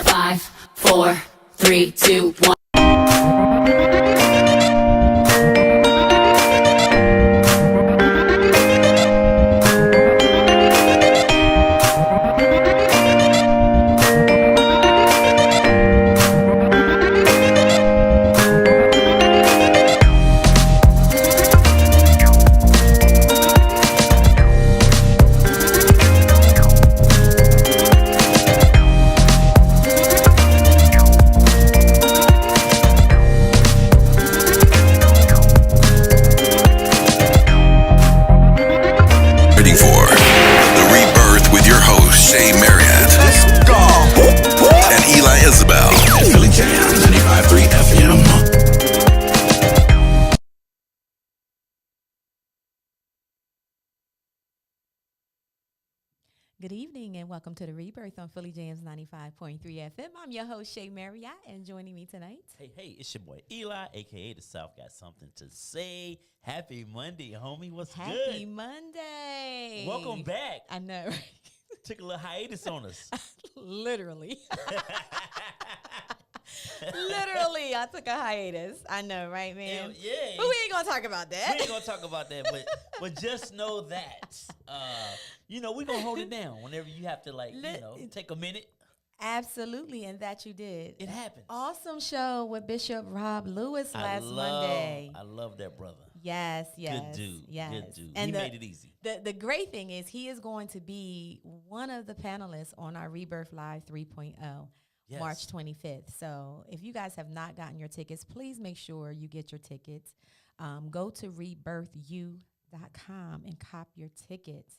5, 4, 3, 2, 1. Ready for the Rebirth with your host Shea Let's go. and Eli Isabel. Philly Jamz 95.3 FM. Good evening and welcome to the Rebirth on Philly Jamz 95.3 FM. I'm your host, Shea Marriott, and joining me tonight. Hey, it's your boy Eli, a.k.a. The South. Got something to say. Happy Monday, homie. What's Happy good? Monday. Welcome back. I know, right? Took a little hiatus on us. Literally. Literally, I took a hiatus. I know, right, man? Yeah. But we ain't going to talk about that. We ain't going to talk about that, but just know that, we're going to hold it down whenever you have to, take a minute. Absolutely, and that you did. It happens. Awesome show with Bishop Rob Lewis last Monday. I love that brother. Yes. Good dude. Yes. Good dude. And he made it easy. The great thing is he is going to be one of the panelists on our Rebirth Live 3.0, Yes. March 25th. So if you guys have not gotten your tickets, please make sure you get your tickets. Go to rebirthu.com and cop your tickets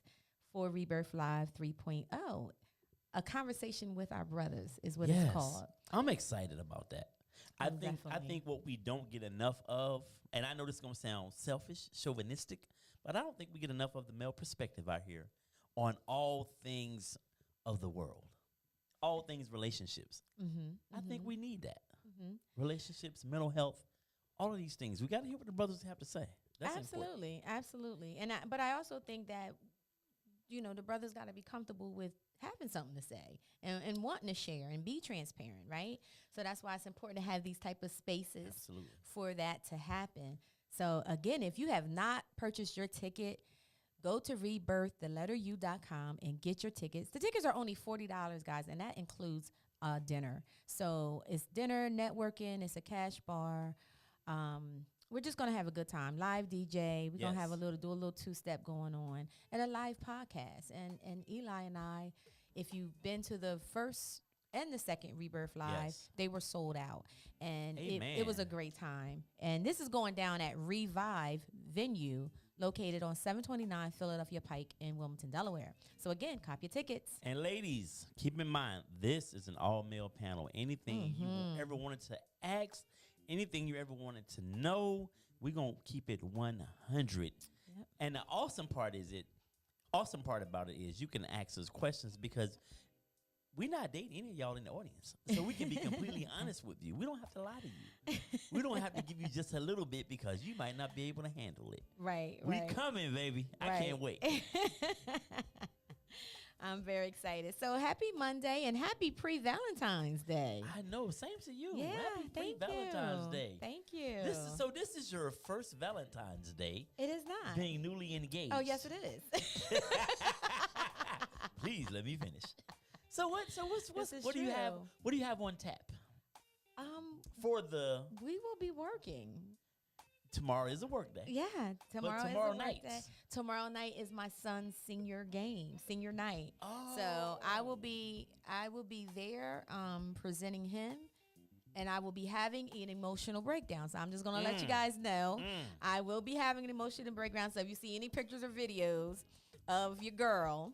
for Rebirth Live 3.0. A conversation with our brothers is what it's called. I'm excited about that. I think Definitely. what we don't get enough of, and I know this is gonna sound selfish, chauvinistic, but I don't think we get enough of the male perspective out here on all things of the world, all things relationships. I think we need that. Relationships, mental health, all of these things. We got to hear what the brothers have to say. That's important. Absolutely. But I also think that, the brothers got to be comfortable with having something to say and wanting to share and be transparent, right? So that's why it's important to have these type of spaces Absolutely. for that to happen. So again, if you have not purchased your ticket, go to rebirthu.com and get your tickets. The tickets are only $40, guys, and that includes dinner. So it's dinner, networking, it's a cash bar. We're just gonna have a good time. Live DJ. We're gonna have do a little two-step going on, and a live podcast. And Eli and I, if you've been to the first and the second Rebirth Live, they were sold out, and it was a great time. And this is going down at Revive Venue, located on 729 Philadelphia Pike in Wilmington, Delaware. So again, cop your tickets. And ladies, keep in mind, this is an all-male panel. Anything you ever wanted to ask, anything you ever wanted to know, we're going to keep it 100. Yep. And the awesome part about it is you can ask us questions because we're not dating any of y'all in the audience. So we can be completely honest with you. We don't have to lie to you. We don't have to give you just a little bit because you might not be able to handle it. Right. We coming, baby. I can't wait. I'm very excited. So happy Monday and happy pre-Valentine's Day. I know. Same to you. Yeah, Happy thank Valentine's you. Day. Thank you. This is your first Valentine's Day. It is not. Being newly engaged. Oh, yes, it is. Please let me finish. So what do you have? true. What do you have on tap? For the We will be working. tomorrow is a work day. Yeah, tomorrow tomorrow is a night. work day. Tomorrow night is my son's senior night. Oh. So I will be there presenting him, and I will be having an emotional breakdown. So I'm just gonna let you guys know I will be having an emotional breakdown. So if you see any pictures or videos of your girl,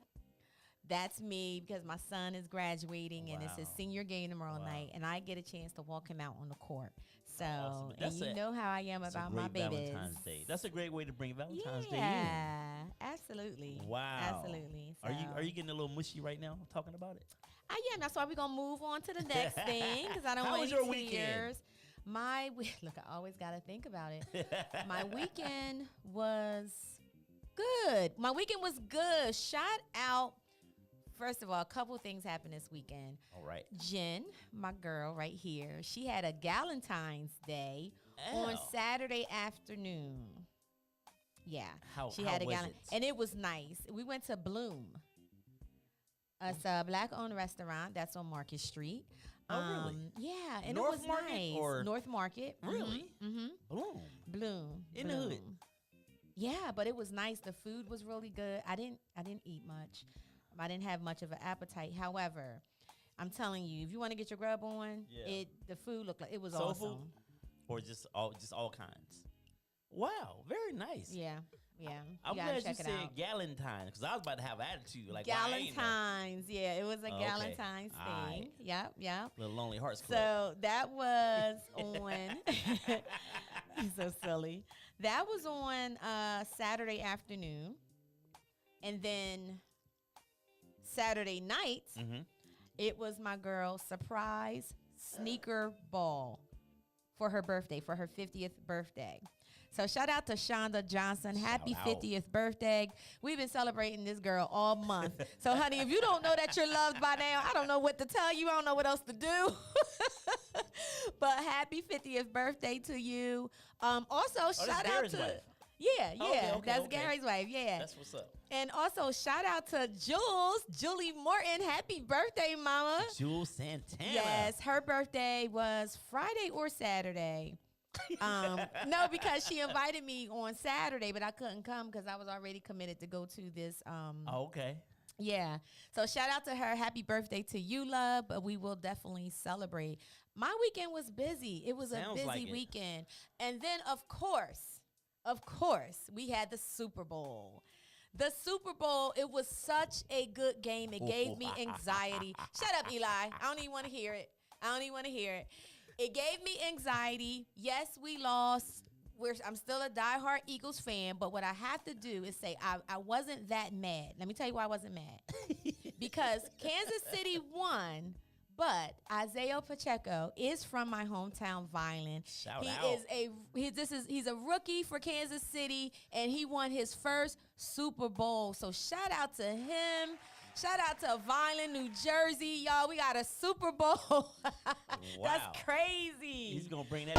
that's me, because my son is graduating and it's his senior game tomorrow night, and I get a chance to walk him out on the court. So, Awesome. and you know how I am about my babies. Valentine's Day. That's a great way to bring Valentine's Day in. Yeah, absolutely. Wow. Absolutely. So, Are you getting a little mushy right now talking about it? I am. That's why we're going to move on to the next thing, because I don't How want was any your weekend? tears. Look, I always got to think about it. My weekend was good. Shout out First of all, a couple things happened this weekend. All right. Jen, my girl right here, she had a Valentines Day on Saturday afternoon. Yeah. She had a gallon, and it was nice. We went to Bloom. It's a black-owned restaurant that's on Market Street. Oh, really? Yeah, and North it was Market nice. or North Market. Really? Mm-hmm. Bloom. In the hood. Yeah, but it was nice. The food was really good. I didn't eat much. I didn't have much of an appetite. However, I'm telling you, if you want to get your grub on, the food looked like it was soul awesome. Food? Or just all kinds. Wow, very nice. Yeah. I'm glad you said Valentines because I was about to have attitude. Like Valentines, yeah, it was a Valentine's thing. Right. Yep. Little Lonely Hearts Club. So that was on. He's so silly. That was on Saturday afternoon, and then Saturday night, it was my girl's surprise sneaker ball for her birthday, for her 50th birthday. So shout out to Shonda Johnson. Happy 50th birthday. We've been celebrating this girl all month. So, honey, if you don't know that you're loved by now, I don't know what to tell you. I don't know what else to do. But happy 50th birthday to you. Also, shout out to... Wife. Yeah. Okay, that's Gary's wife. Yeah. That's what's up. And also, shout out to Julie Morton. Happy birthday, mama. Jules Santana. Yes, her birthday was Friday or Saturday. No, because she invited me on Saturday, but I couldn't come because I was already committed to go to this. Okay. Yeah. So shout out to her. Happy birthday to you, love. But we will definitely celebrate. My weekend was busy. It was Sounds a busy like weekend. And then, of course, we had the Super Bowl. The Super Bowl, it was such a good game. It gave me anxiety. Shut up, Eli. I don't even want to hear it. It gave me anxiety. Yes, we lost. I'm still a diehard Eagles fan, but what I have to do is say I wasn't that mad. Let me tell you why I wasn't mad. Because Kansas City won, but Isaiah Pacheco is from my hometown, Violin. Shout out. He's a rookie for Kansas City, and he won his first Super Bowl. So shout out to him. Shout out to Violin, New Jersey, y'all. We got a Super Bowl. Wow. That's crazy. He's gonna bring that.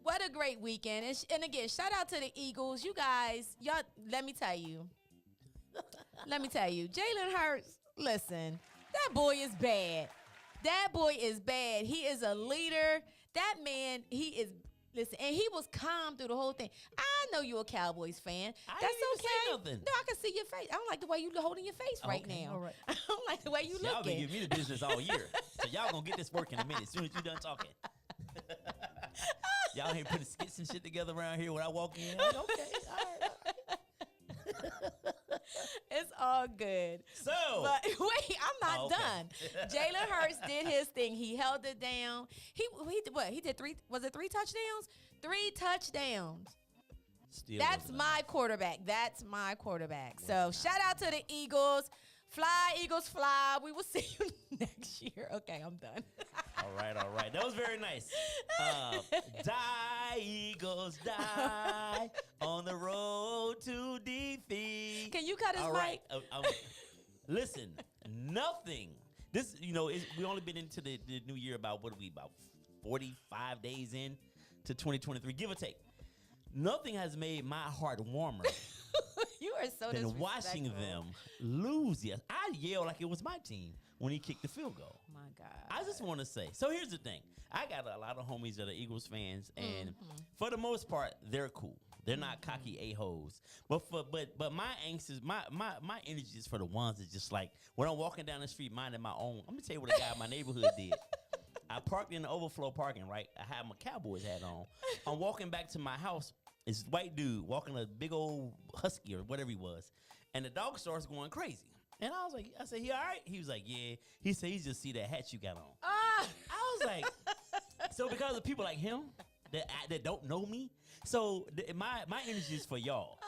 What a great weekend. And again, shout out to the Eagles. You guys, y'all, let me tell you. Jalen Hurts, listen, that boy is bad. He is a leader. That man, listen, and he was calm through the whole thing. I know you're a Cowboys fan. I That's didn't even say okay. nothing. No, I can see your face. I don't like the way you holding your face right Okay, now. all right. I don't like the way you Y'all been looking. giving me the business all year. So y'all gonna get this work in a minute as soon as you done talking. Y'all here putting skits and shit together around here when I walk in. Like, okay, all right. It's all good. So, But wait, I'm not okay. done. Jalen Hurts did his thing. He held it down. He did what? He did 3. Was it 3 touchdowns? 3 touchdowns. still That's wasn't my quarterback. So shout out to the Eagles. Fly, Eagles, fly. We will see you next year. Okay, I'm done. All right. That was very nice. Die, Eagles, die on the road to defeat. Can you cut his All mic? right. Listen, nothing. This, we only been into the new year about 45 days in to 2023, give or take. Nothing has made my heart warmer You are so than disrespectful. watching them lose. Yes, I yelled like it was my team when he kicked the field goal. My God. I just want to say, so here's the thing. I got a lot of homies that are Eagles fans, and for the most part, they're cool. They're not cocky a-holes. But my angst is, my energy is for the ones that just like, when I'm walking down the street minding my own, I'm going to tell you what a guy in my neighborhood did. I parked in the overflow parking, right? I had my Cowboys hat on. I'm walking back to my house. This white dude walking a big old husky or whatever he was. And the dog starts going crazy. And I said, he all right? He was like, yeah. He said, he just see that hat you got on. I was like, so because of people like him, that don't know me. So my energy is for y'all.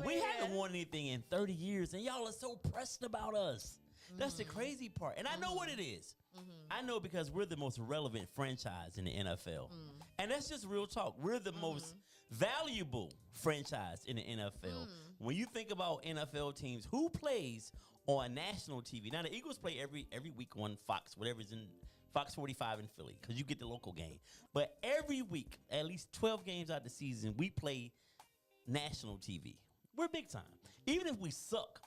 We haven't won anything in 30 years, and y'all are so pressed about us. That's the crazy part. And I know what it is. I know because we're the most relevant franchise in the NFL. And that's just real talk. We're the most valuable franchise in the NFL. When you think about NFL teams, who plays on national TV? Now, the Eagles play every week on Fox, whatever's in Fox 45 in Philly, because you get the local game. But every week, at least 12 games out the season, we play national TV. We're big time. Even if we suck,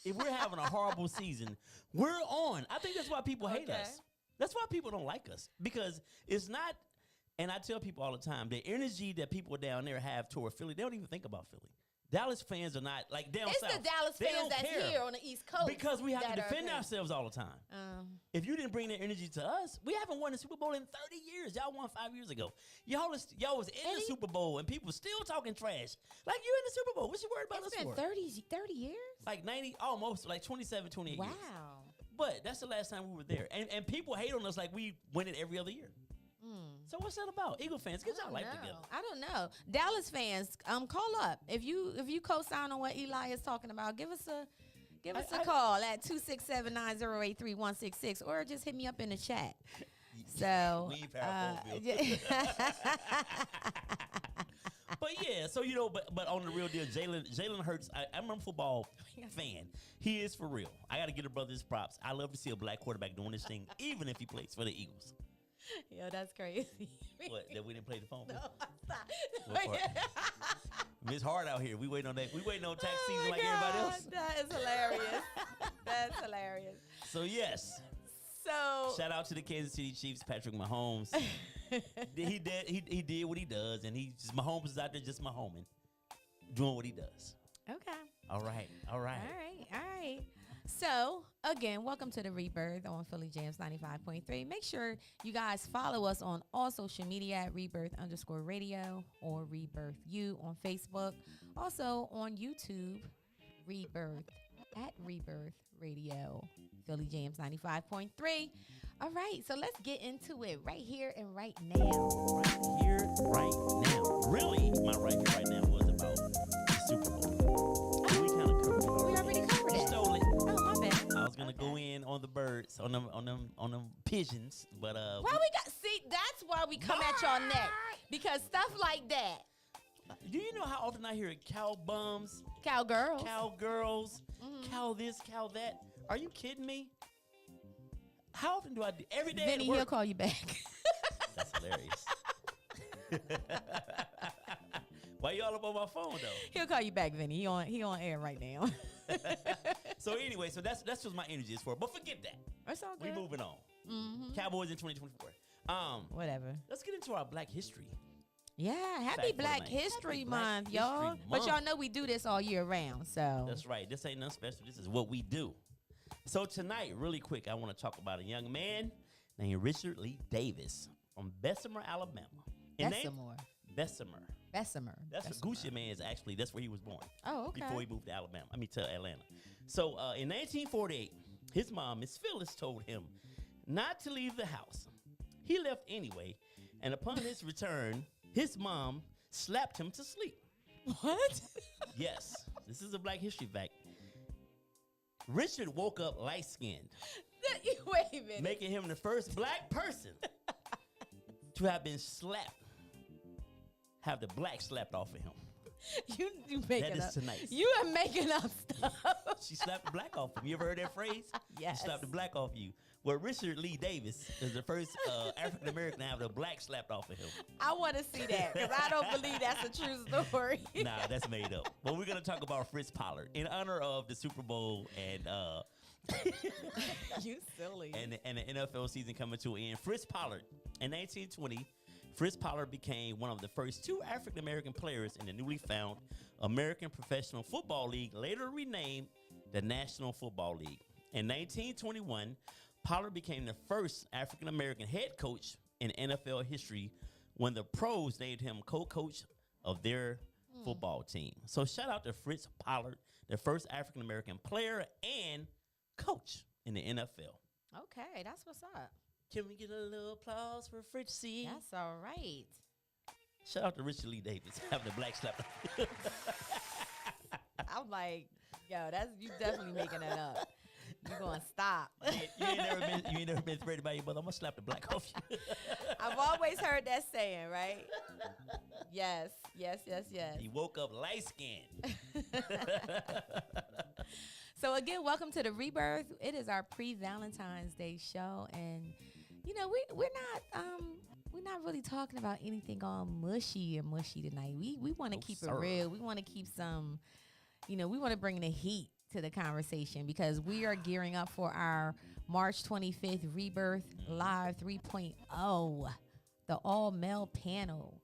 if we're having a horrible season, we're on. I think that's why people hate us. That's why people don't like us, because it's not, and I tell people all the time, the energy that people down there have toward Philly, they don't even think about Philly. Dallas fans are not like down south. It's the Dallas fans that's here on the East Coast. Because we have to defend ourselves all the time. If you didn't bring that energy to us, we haven't won the Super Bowl in 30 years. Y'all won 5 years ago. Y'all was in the Super Bowl, and people still talking trash. Like, you in the Super Bowl. What you worried about us for? It's been 30 years? Like 90, almost, like 27, 28 years. Wow. But that's the last time we were there. And people hate on us like we win it every other year. So what's that about? Eagle fans, get y'all life together. I don't know. Dallas fans, call up. If you co-sign on what Eli is talking about, give us a call at 267-908-3166, or just hit me up in the chat. So we ain't powerful. But yeah, so but on the real deal, Jalen Hurts, I'm a football fan. He is for real. I got to give the brother his props. I love to see a black quarterback doing this thing, even if he plays for the Eagles. Yo, that's crazy. What, that we didn't play the phone? No, stop. It's hard out here. We waiting on that. We waiting on tax season like everybody else. That is hilarious. That's hilarious. So yes. So shout out to the Kansas City Chiefs, Patrick Mahomes. he did what he does, and Mahomes is out there just Mahoming, doing what he does. Okay. All right. So, again, welcome to the Rebirth on Philly Jamz 95.3. Make sure you guys follow us on all social media at Rebirth_radio or Rebirth U on Facebook. Also on YouTube, Rebirth at Rebirth Radio, Philly Jamz 95.3. All right, so let's get into it right here and right now. Right here, right now. Really, my right here, right now was about the Super Bowl. We kind of covered it. We already covered it. You stole it. Oh, my bad. I was gonna go in on the birds, on them pigeons, but that's why we come at y'all neck, because stuff like that. Do you know how often I hear cow bums, cowgirls, cow this, cow that? Are you kidding me? How often do I do every day? Vinny, he'll call you back. That's hilarious. Why y'all up on my phone though? He'll call you back, Vinny. He on air right now. So anyway, that's what my energy is for. But forget that. That's all good. We moving on. Cowboys in 2024. Whatever. Let's get into our Black history. Yeah, happy Black History Month, y'all. But y'all know we do this all year round, so. That's right. This ain't nothing special. This is what we do. So tonight, really quick, I want to talk about a young man named Richard Lee Davis from Bessemer, Alabama. Bessemer. That's Gucci Man's actually. That's where he was born. Oh, okay. Before he moved to Alabama. To Atlanta. So in 1948, his mom, Miss Phyllis, told him not to leave the house. He left anyway, and upon his return, his mom slapped him to sleep. What? Yes, this is a Black history fact. Richard woke up light-skinned. Wait a minute. Making him the first Black person to have been slapped. Have the black slapped off of him. You making that is up. Tonight. You are making up stuff. She slapped the black off him. You ever heard that phrase? Yes. She slapped the black off you. Well, Richard Lee Davis is the first African American to have the black slapped off of him. I want to see that, because I don't believe that's a true story. Nah, that's made up. But we're going to talk about Fritz Pollard in honor of the Super Bowl and you silly. And the NFL season coming to an end. Fritz Pollard in 1920. Fritz Pollard became one of the first two African-American players in the newly found American Professional Football League, later renamed the National Football League. In 1921, Pollard became the first African-American head coach in NFL history when the pros named him co-coach of their football team. So shout out to Fritz Pollard, the first African-American player and coach in the NFL. Okay, that's what's up. Can we get a little applause for Fritz C? That's all right. Shout out to Richard Lee Davis having the black slap. I'm like, yo, you definitely making that up. You gonna stop? You ain't never been threatened by your mother. I'm gonna slap the black off you. I've always heard that saying, right? Yes. He woke up light skinned. So again, welcome to the Rebirth. It is our pre-Valentine's Day show, and we're not really talking about anything all mushy tonight. We want to keep it real. We want to keep some, we want to bring the heat to the conversation because we are gearing up for our March 25th Rebirth Live 3.0, the all-male panel.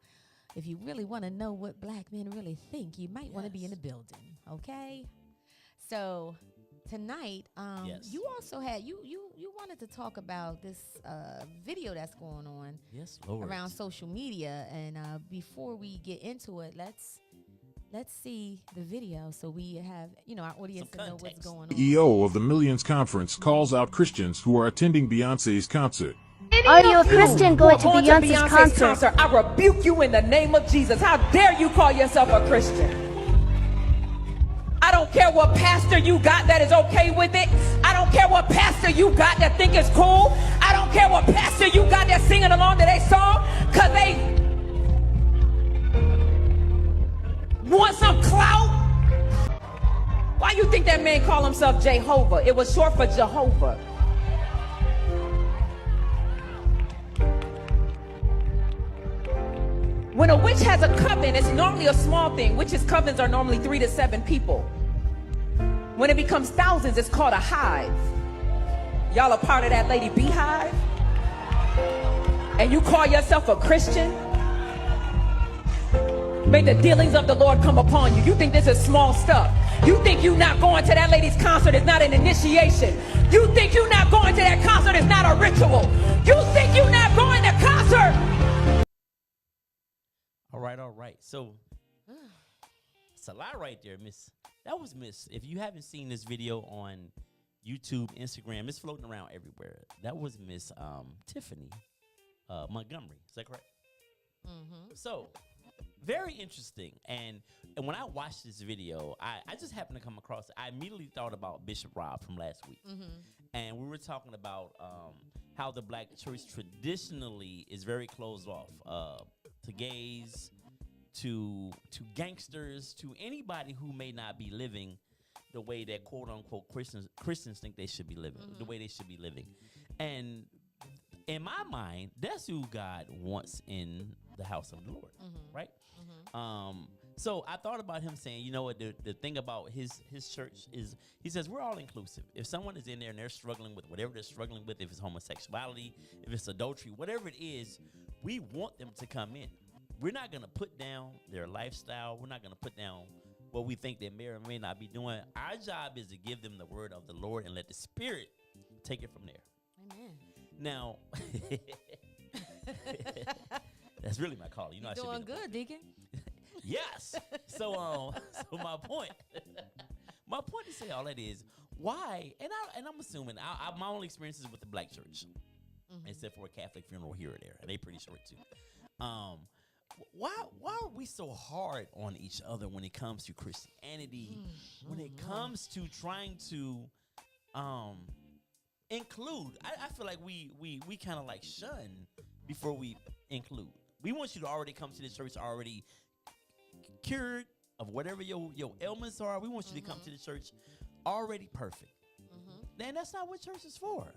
If you really want to know what black men really think, you might want to be in the building, okay? So tonight, you also had you wanted to talk about this video that's going on around social media, and before we get into it, let's see the video so we have our audience to know what's going on. CEO of the Millions Conference calls out Christians who are attending Beyonce's concert. Are you a Christian going to Beyonce's concert? I rebuke you in the name of Jesus. How dare you call yourself a Christian? I don't care what pastor you got that is okay with it. I don't care what pastor you got that think it's cool. I don't care what pastor you got that's singing along to their song because they want some clout. Why you think that man called himself Jehovah? It was short for Jehovah. When a witch has a coven, it's normally a small thing. Witches' covens are normally 3 to 7 people. When it becomes thousands, it's called a hive. Y'all are part of that lady beehive? And you call yourself a Christian? May the dealings of the Lord come upon you. You think this is small stuff. You think you not going to that lady's concert is not an initiation. You think you not going to that concert is not a ritual. You think you not going to concert. All right. So it's a lot right there, Miss. That was Miss. If you haven't seen this video on YouTube, Instagram, it's floating around everywhere. That was Miss Tiffany Montgomery. Is that correct? Mm-hmm. So very interesting. And when I watched this video, I just happened to come across it. I immediately thought about Bishop Rob from last week. Mm-hmm. And we were talking about how the black church traditionally is very closed off to gays, to gangsters, to anybody who may not be living the way that quote unquote Christians think they should be living, the way they should be living. And in my mind, that's who God wants in the house of the Lord, right? Mm-hmm. So I thought about him saying, you know what, the thing about his church is, he says, we're all inclusive. If someone is in there and they're struggling with whatever they're struggling with, if it's homosexuality, if it's adultery, whatever it is, we want them to come in. We're not going to put down their lifestyle. We're not going to put down what we think they may or may not be doing. Our job is to give them the word of the Lord and let the Spirit take it from there. Amen. Now, that's really my call. You know, you're doing good, Deacon. Yes. So my point to say all that is why, and I'm assuming my only experiences with the black church, except for a Catholic funeral here or there, and they pretty short too. Why are we so hard on each other when it comes to Christianity? When it comes to trying to include, I feel like we kind of like shun before we include. We want you to already come to the church already cured of whatever your ailments are. We want you to come to the church already perfect. Then that's not what church is for.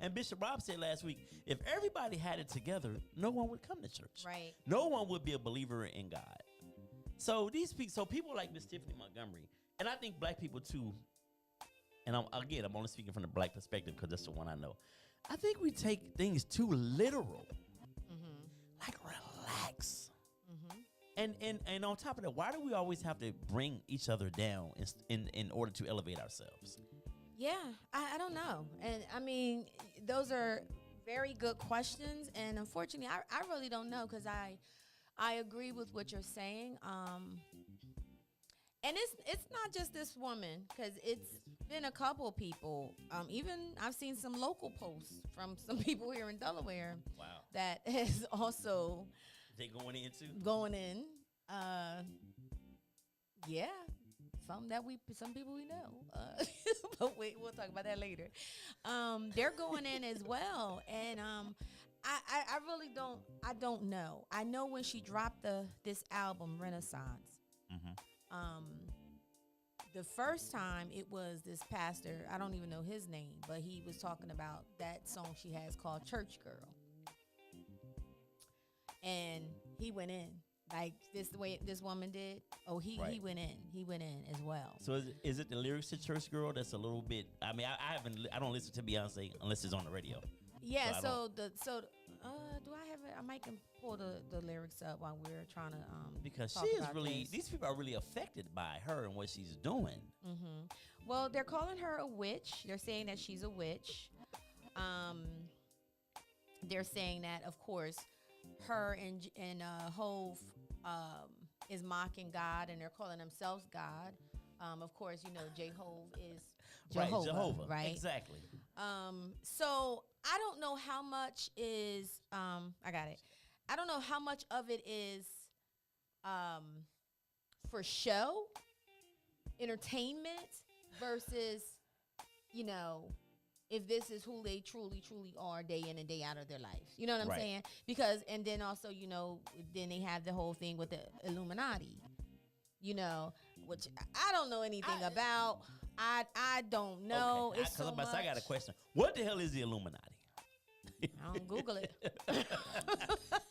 And Bishop Rob said last week, if everybody had it together, no one would come to church. Right. No one would be a believer in God. So people like Miss Tiffany Montgomery, and I think black people too, and I'm only speaking from the black perspective because that's the one I know. I think we take things too literal. Like, relax. And on top of that, why do we always have to bring each other down in order to elevate ourselves? Yeah, I don't know. And I mean, those are very good questions. And unfortunately, I really don't know because I agree with what you're saying. And it's not just this woman, because it's been a couple people. Even I've seen some local posts from some people here in Delaware. Wow. That is also They going into? going in. Yeah, some people we know. But we'll talk about that later. They're going in as well, and I really don't know. I know when she dropped this album Renaissance. The first time it was this pastor, I don't even know his name, but he was talking about that song she has called Church Girl. And he went in like this, the way this woman did. Oh, he went in as well. So is it the lyrics to Church Girl that's a little bit, I mean, I don't listen to Beyonce unless it's on the radio. Yeah, so do I have it? I might can pull the lyrics up while we're trying to Because talk she is about really, this. theyese people are really affected by her and what she's doing. Well, they're calling her a witch. They're saying that she's a witch. They're saying that, of course, her and Hove is mocking God, and they're calling themselves God. Of course, you know, J-Hove is Jehovah, right? Exactly. So I don't know how much is I got it. I don't know how much of it is for show, entertainment, versus, you know, if this is who they truly are day in and day out of their life. You know what I'm saying? Because, and then also, you know, then they have the whole thing with the Illuminati, you know, which I don't know anything about. I don't know. Okay. It's so much. I got a question. What the hell is the Illuminati? I don't Google it.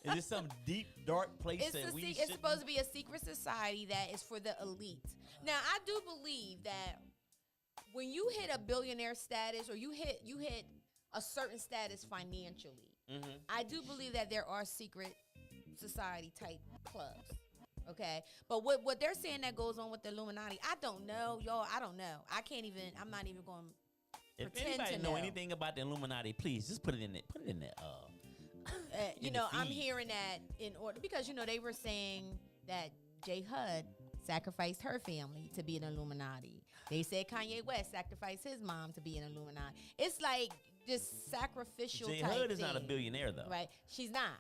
Is it some deep, dark place It's supposed to be a secret society that is for the elite. Now, I do believe that when you hit a billionaire status, or you hit a certain status financially, I do believe that there are secret society type clubs. Okay, but what they're saying that goes on with the Illuminati, I don't know, y'all. I don't know. I'm not even going. If pretend anybody to know anything about the Illuminati, please just put it in there. You know, I'm hearing that in order, because, you know, they were saying that J. Hud sacrificed her family to be an Illuminati. They said Kanye West sacrificed his mom to be an Illuminati. It's like just sacrificial J. type Hud is thing. not a billionaire, though. Right. She's not.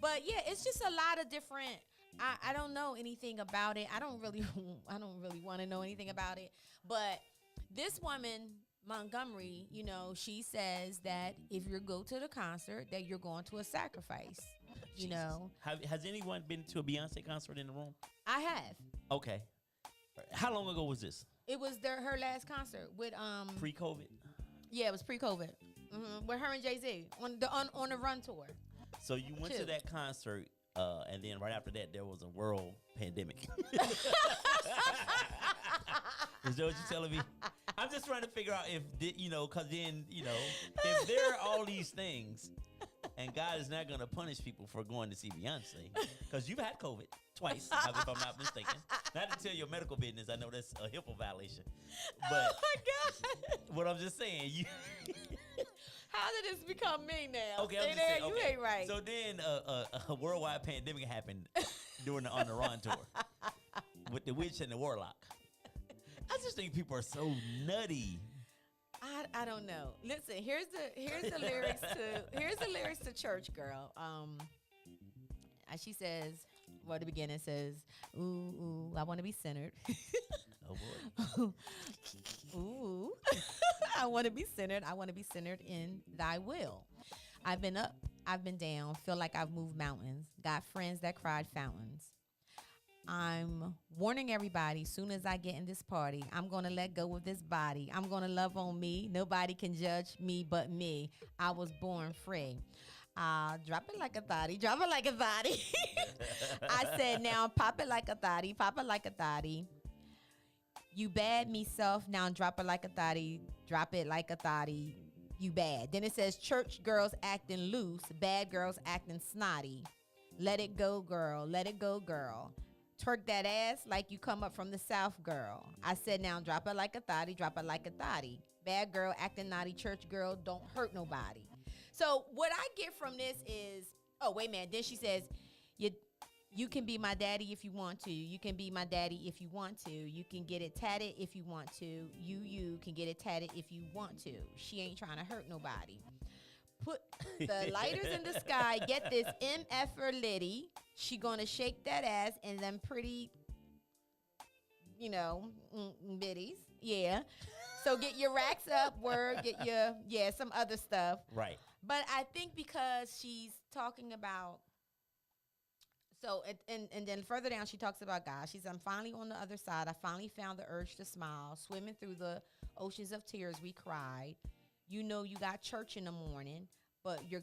But yeah, it's just a lot of different. I don't know anything about it. I don't really want to know anything about it. But this woman, Montgomery, you know, she says that if you go to the concert, that you're going to a sacrifice. You know, Has anyone been to a Beyonce concert in the room? I have. Okay. How long ago was this? It was her last concert with Pre-COVID? Yeah, it was pre-COVID. With her and Jay-Z on the Run tour. So you went to that concert, and then right after that, there was a world pandemic. Is that what you're telling me? I'm just trying to figure out if, you know, because then, you know, if there are all these things, and God is not going to punish people for going to see Beyonce, because you've had COVID twice, if I'm not mistaken. Not to tell your medical business, I know that's a HIPAA violation. But Oh my God! what I'm just saying, you. How did this become me now? Okay, Stay I'm just there, saying, you okay. ain't right. So then a worldwide pandemic happened during on the Ron tour with the witch and the warlock. I just think people are so nutty. I don't know. Listen, here's the lyrics to Church Girl. She says, well, the beginning says, ooh, I want to be centered. Oh boy. Ooh, I want to be centered. I want to be centered in thy will. I've been up, I've been down, feel like I've moved mountains, got friends that cried fountains. I'm warning everybody, soon as I get in this party, I'm going to let go of this body. I'm going to love on me. Nobody can judge me but me. I was born free. Drop it like a thotty. Drop it like a thotty. I said, now pop it like a thotty. Pop it like a thotty. You bad me self. Now drop it like a thotty. Drop it like a thotty. You bad. Then it says church girls acting loose. Bad girls acting snotty. Let it go, girl. Let it go, girl. Twerk that ass like you come up from the South, girl. I said, now drop it like a thotty, drop it like a thotty. Bad girl acting naughty, church girl, don't hurt nobody. So what I get from this is, oh, wait a minute. Then she says, you You can be my daddy if you want to. You can be my daddy if you want to. You can get it tatted if you want to. You can get it tatted if you want to. She ain't trying to hurt nobody. Put the lighters in the sky. Get this MFer Liddy. She gonna shake that ass and them pretty, bitties. Yeah. So get your racks up. Get your, some other stuff. Right. But I think because she's talking about, and then further down, she talks about God. She says, I'm finally on the other side. I finally found the urge to smile. Swimming through the oceans of tears, we cried. You know you got church in the morning, but you're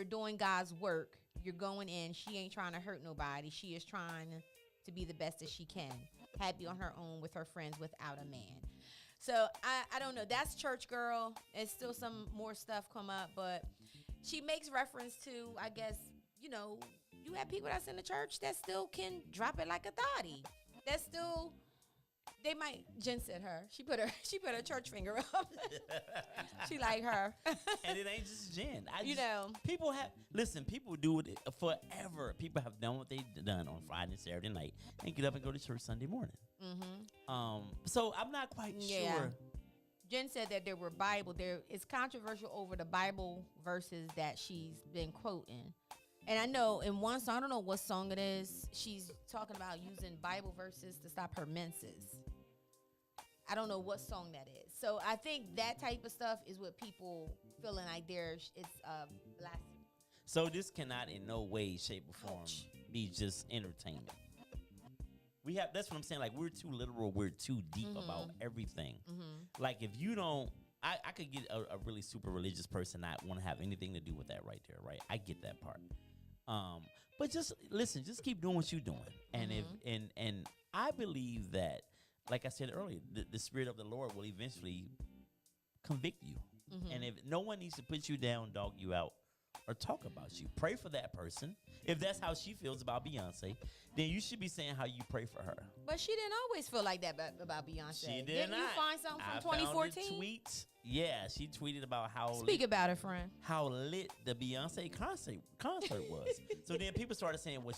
doing God's work. You're going in. She ain't trying to hurt nobody. She is trying to be the best that she can. Happy on her own with her friends without a man. So I don't know. That's church girl. It's still some more stuff come up, but she makes reference to, I guess, you have people that's in the church that still can drop it like a thotty. That still, they might. Jen said her. She put her church finger up. She like her. And it ain't just Jen. People do it forever. People have done what they've done on Friday and Saturday night and get up and go to church Sunday morning. Mm-hmm. So I'm not quite sure. Jen said that it's controversial over the Bible verses that she's been quoting. And I know in one song, I don't know what song it is, she's talking about using Bible verses to stop her menses. I don't know what song that is. So I think that type of stuff is what people feeling like it's blasphemy. So this cannot in no way, shape, or form be just entertainment. That's what I'm saying. Like, we're too literal. We're too deep about everything. Mm-hmm. Like, if you don't, I could get a really super religious person not want to have anything to do with that right there, right? I get that part. But just listen, just keep doing what you're doing. And and I believe that, like I said earlier, the Spirit of the Lord will eventually convict you. Mm-hmm. And if no one needs to put you down, dog you out, or talk about you, pray for that person. If that's how she feels about Beyonce, then you should be saying how you pray for her. But she didn't always feel like that about Beyonce. She Didn't you find something from 2014? Found a tweet. Yeah, she tweeted about how Speak about it, friend. How lit the Beyonce concert was. So then people started saying, well,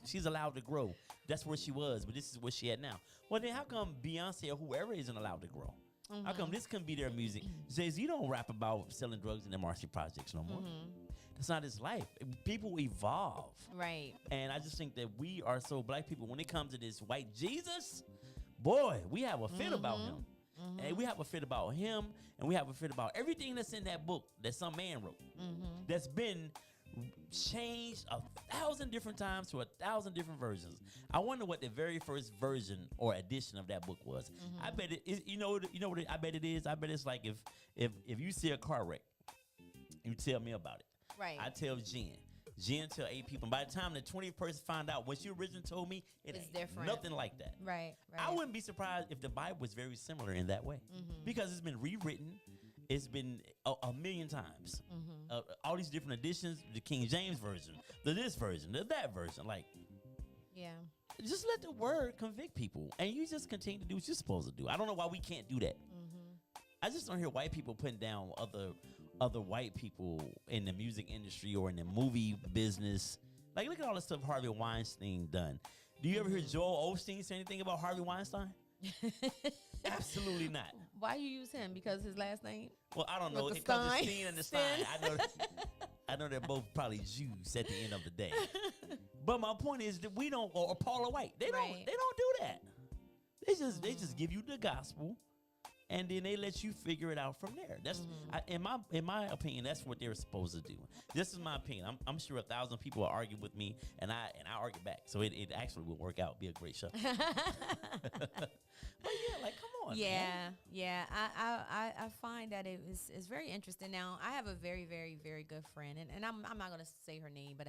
she's allowed to grow. That's where she was, but this is where she at now. Well, then how come Beyonce or whoever isn't allowed to grow? Mm-hmm. How come this couldn't be their music? Jay-Z don't rap about selling drugs in the Marcy projects no more. Mm-hmm. That's not his life. People evolve. Right. And I just think that we are so black people, when it comes to this white Jesus, boy, we have a fit about him. Mm-hmm. And we have a fit about him, and we have a fit about everything that's in that book that some man wrote. Mm-hmm. That's been changed 1,000 different times to 1,000 different versions. I wonder what the very first version or edition of that book was. Mm-hmm. I bet it. You know what? I bet it is. I bet it's like if you see a car wreck, you tell me about it. Right. I tell Jen. Jen tell 8 people. And by the time the 20th person find out what you originally told me, it's ain't different. Nothing like that. Right. I wouldn't be surprised if the Bible was very similar in that way, because it's been rewritten. It's been a million times. Mm-hmm. All these different editions, the King James version, the this version, the that version. Like, yeah. Just let the word convict people, and you just continue to do what you're supposed to do. I don't know why we can't do that. Mm-hmm. I just don't hear white people putting down other white people in the music industry or in the movie business. Like, look at all the stuff Harvey Weinstein done. Do you ever hear Joel Osteen say anything about Harvey Weinstein? Absolutely not. Why you use him? Because his last name? Well, I don't know. Because the Steen and the Stein. I know they're both probably Jews at the end of the day. But my point is that we don't, or Paula White, they don't do that. They just give you the gospel, and then they let you figure it out from there. That's in my opinion, that's what they're supposed to do. This is my opinion. I'm sure 1,000 people will argue with me, and I argue back. So it actually will work out. Be a great show. But yeah, like, come on. Man. Yeah. I find that it's very interesting. Now, I have a very, very, very good friend, and I'm not gonna say her name, but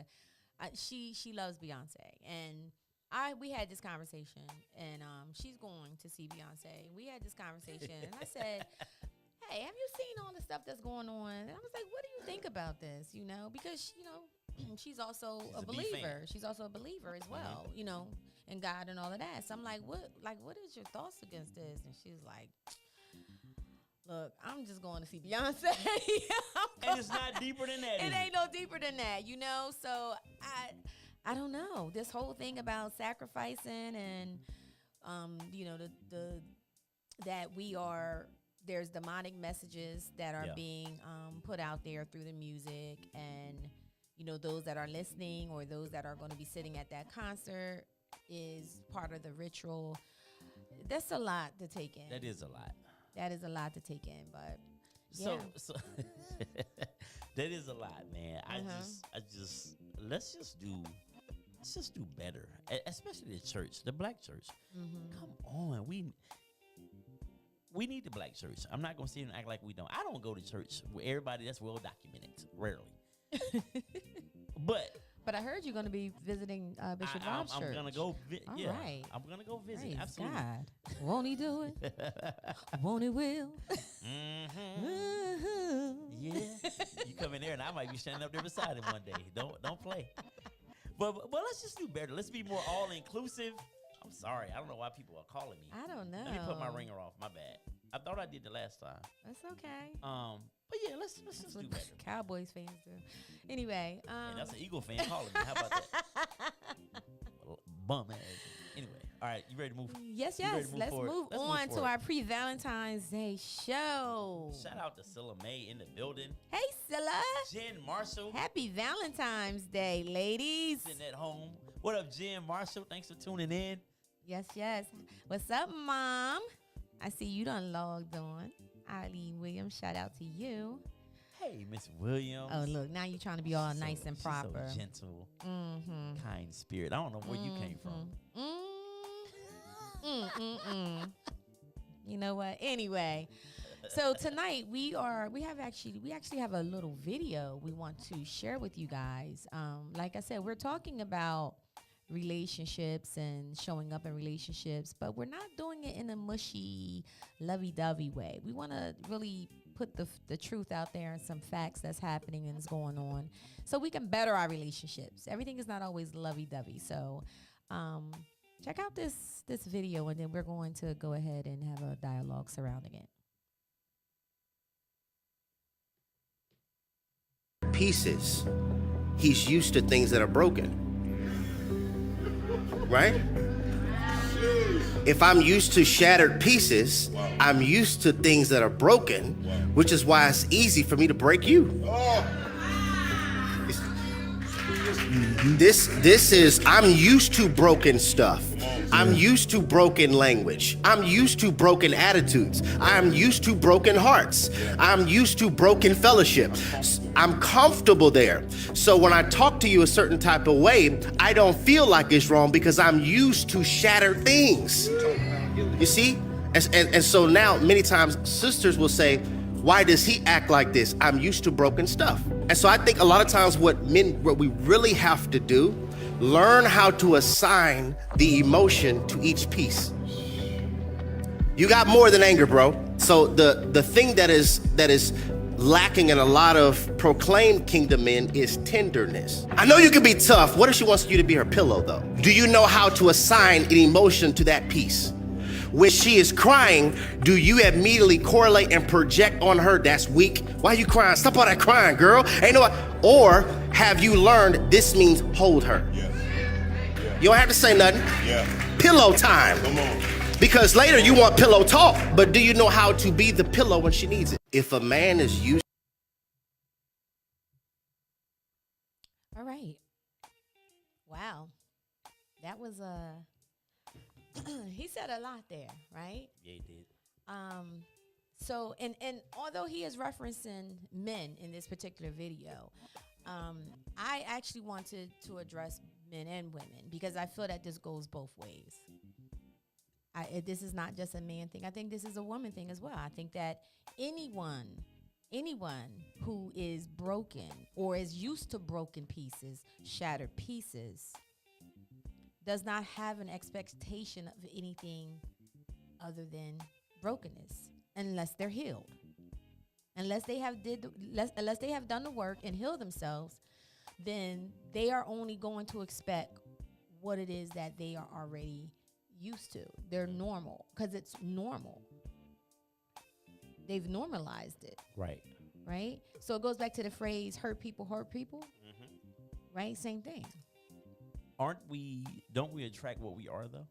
she loves Beyonce, and we had this conversation, and she's going to see Beyonce. We had this conversation, and I said, hey, have you seen all the stuff that's going on? And I was like, what do you think about this? Because, she's also a believer. She's also a believer as well, in God and all of that. So I'm like, what is your thoughts against this? And she's like, look, I'm just going to see Beyonce. And it's not deeper than that. It ain't no deeper than that, So I don't know. This whole thing about sacrificing and, you know, the that there's demonic messages that are being put out there through the music, and, you know, those that are listening or those that are going to be sitting at that concert is part of the ritual. That's a lot to take in. That is a lot. That is a lot to take in, but So that is a lot, man. I just let's just do better, especially the church, the black church. Come on, we need the black church. I'm not gonna sit here and act like we don't. I don't go to church with everybody that's well documented, rarely. But I heard you're going to be visiting Bishop Rob's church. I'm gonna go. All Yeah, right. I'm gonna go visit. Praise Absolutely. God. Won't he do it? Won't he will? Yeah, you come in there and I might be standing up there beside him one day. Don't play. But let's just do better. Let's be more all inclusive. I'm sorry, I don't know why people are calling me. I don't know. Let me put my ringer off. My bad. I thought I did the last time. That's okay. But yeah, let's just do better. Cowboys fans do. Anyway, And that's an Eagle fan calling me. How about that? Bum ass. Anyway, all right, you ready to move? Yes. You ready to Let's forward? move Let's on move to forward. our pre-Valentine's Day show. Shout out to Cilla May in the building. Hey, Scylla. Jen Marshall Happy Valentine's Day, ladies. sitting at home. What up, Jen Marshall? Thanks for tuning in. Yes. What's up, Mom? I see you done logged on. Eileen Williams, shout out to you. Hey, Miss Williams. Oh, look, now you're trying to be all She's nice and she's proper. So gentle, kind spirit. I don't know where you came from. You know what? Anyway, so tonight we actually have a little video we want to share with you guys. Like I said, we're talking about relationships and showing up in relationships, but we're not doing it in a mushy, lovey-dovey way. We want to really put the truth out there and some facts that's happening and is going on, so we can better our relationships. Everything is not always lovey-dovey. So check out this video, and then we're going to go ahead and have a dialogue surrounding it. Pieces. He's used to things that are broken. Right? If I'm used to shattered pieces, I'm used to things that are broken, which is why it's easy for me to break you. This is, I'm used to broken stuff. I'm used to broken language. I'm used to broken attitudes. I'm used to broken hearts. I'm used to broken fellowship. I'm comfortable there. So when I talk to you a certain type of way, I don't feel like it's wrong because I'm used to shattered things. You see? And so now many times sisters will say, why does he act like this? I'm used to broken stuff. And so I think a lot of times what we really have to do, learn how to assign the emotion to each piece. You got more than anger, bro. So the thing that is lacking in a lot of proclaimed kingdom men is tenderness. I know you can be tough. What if she wants you to be her pillow, though? Do you know how to assign an emotion to that piece? When she is crying, do you immediately correlate and project on her, that's weak? Why are you crying? Stop all that crying, girl. Ain't no. Or have you learned this means hold her? You don't have to say nothing. Pillow time. Come on. Because later you want pillow talk, but do you know how to be the pillow when she needs it? If a man is used. All right. Wow. That was he said a lot there, right? Yeah, he did. So and although he is referencing men in this particular video, I actually wanted to address men and women because I feel that this goes both ways. This is not just a man thing. I think this is a woman thing as well. I think that anyone who is broken or is used to broken pieces, shattered pieces, does not have an expectation of anything other than brokenness unless they're healed. Unless they have done the work and healed themselves, then they are only going to expect what it is that they are already used to. They're normal because it's normal. They've normalized it. Right? So it goes back to the phrase hurt people, right? Same thing. don't we attract what we are though?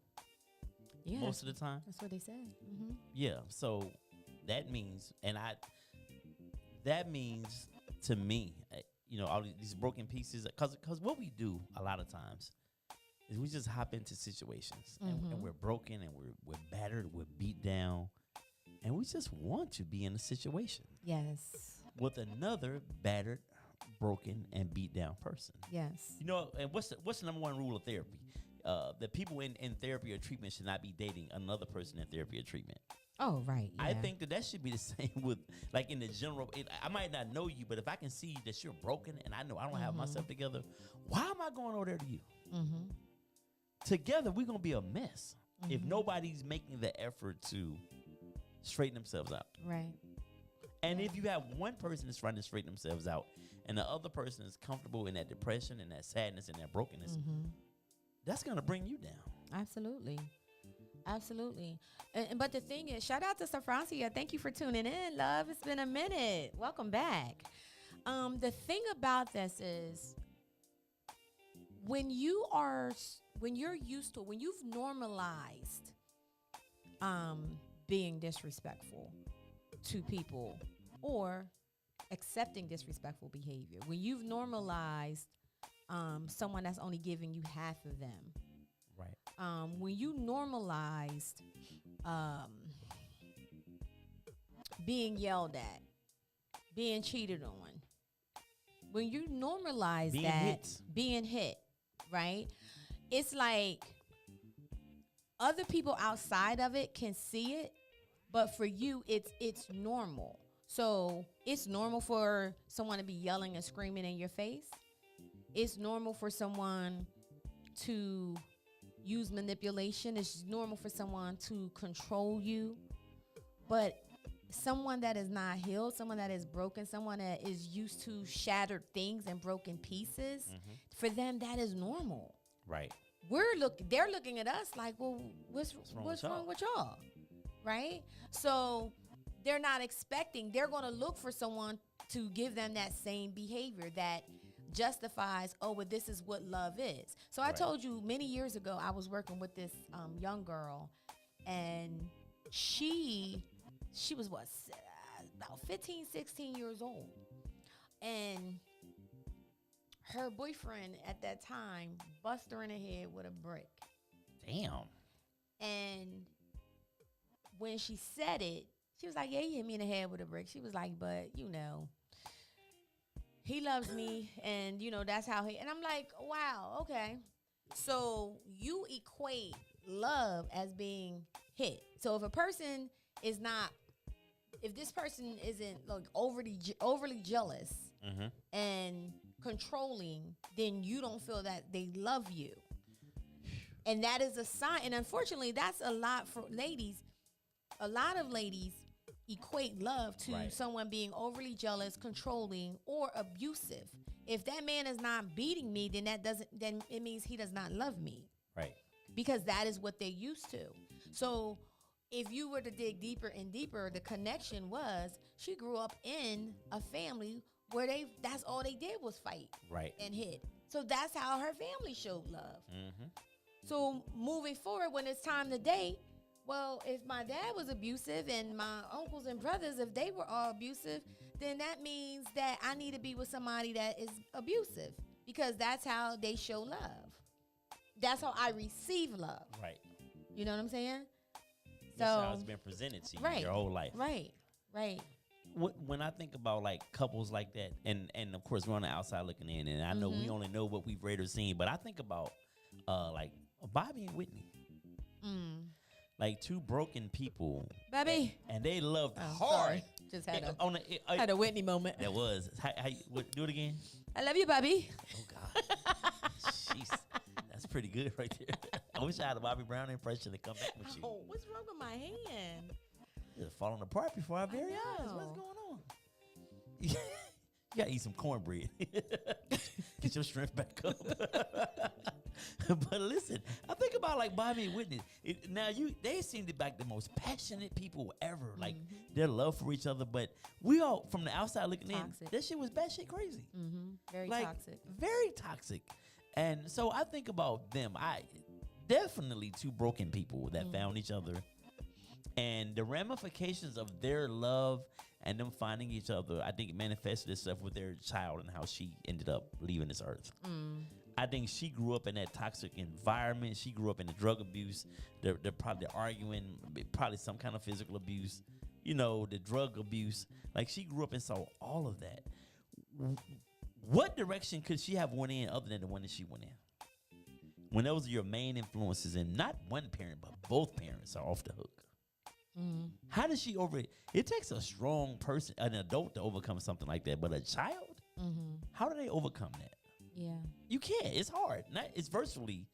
Yeah, Most of the time. that's what they said. Mm-hmm. Yeah. So that means, that means to me, all these broken pieces, because what we do a lot of times is we just hop into situations and we're broken and we're battered, we're beat down, and we just want to be in a situation Yes. with another battered, broken, and beat down person. Yes. And what's the number one rule of therapy? That people in therapy or treatment should not be dating another person in therapy or treatment. Oh, right. Yeah. I think that should be the same with, like, in the general. I might not know you, but if I can see that you're broken and I know I don't have myself together, why am I going over there to you? Mm-hmm. Together, we're going to be a mess if nobody's making the effort to straighten themselves out. Right. And if you have one person that's trying to straighten themselves out and the other person is comfortable in that depression and that sadness and that brokenness, that's going to bring you down. Absolutely. Absolutely. But the thing is, shout out to Safrancia. Thank you for tuning in, love. It's been a minute. Welcome back. The thing about this is when you've normalized being disrespectful to people or accepting disrespectful behavior, when you've normalized someone that's only giving you half of them, right? When you normalized being yelled at, being cheated on, when you normalize being hit, right? It's like other people outside of it can see it, but for you, it's normal. So it's normal for someone to be yelling and screaming in your face. It's normal for someone to use manipulation. It's normal for someone to control you. But someone that is not healed, someone that is broken, someone that is used to shattered things and broken pieces, for them, that is normal. Right. They're looking at us like, well, what's wrong with y'all? Right? So they're not expecting, they're going to look for someone to give them that same behavior that justifies, oh, well, this is what love is. So I told you many years ago, I was working with this young girl, and she was about 15, 16 years old. And her boyfriend at that time bust her in the head with a brick. Damn. And when she said it, she was like, yeah, he hit me in the head with a brick. She was like, but, he loves me, and, that's how he... And I'm like, wow, okay. So you equate love as being hit. So if a person is not... If this person isn't, like, overly jealous and controlling, then you don't feel that they love you. And that is a sign. And unfortunately, that's a lot for ladies. A lot of ladies equate love to someone being overly jealous, controlling, or abusive. If that man is not beating me, then it means he does not love me. Right. Because that is what they used to. So if you were to dig deeper and deeper, the connection was she grew up in a family where that's all they did was fight and hit. So that's how her family showed love. So moving forward, when it's time to date, well, if my dad was abusive and my uncles and brothers, if they were all abusive, then that means that I need to be with somebody that is abusive, because that's how they show love. That's how I receive love. Right. You know what I'm saying? That's how it's been presented to you your whole life. Right. When I think about, like, couples like that, and of course we're on the outside looking in, and I know we only know what we've read or seen, but I think about like Bobby and Whitney. Like two broken people, Bobby, and they loved hard. Sorry. Just had a Whitney moment. That was. How do it again? I love you, Bobby. Oh God, jeez, that's pretty good right there. I wish I had a Bobby Brown impression to come back with you. Oh, what's wrong with my hand? It's falling apart before our very eyes. What's going on? You gotta eat some cornbread. Get your strength back up. But listen, I think about, like, Bobby and Whitney. They seem to be like the most passionate people ever. Like, their love for each other. But we all, from the outside looking in, that shit was batshit crazy. Very like, toxic. Very toxic. And so I think about them. I definitely two broken people that found each other, and the ramifications of their love and them finding each other, I think it manifested itself with their child and how she ended up leaving this earth. I think she grew up in that toxic environment. She grew up in the drug abuse. They're probably arguing, probably some kind of physical abuse, the drug abuse. Like, she grew up and saw all of that. What direction could she have went in other than the one that she went in? When those are your main influences, and not one parent, but both parents are off the hook. How does she it takes a strong person, an adult, to overcome something like that, but a child? How do they overcome that? Yeah. You can't. It's hard. It's virtually,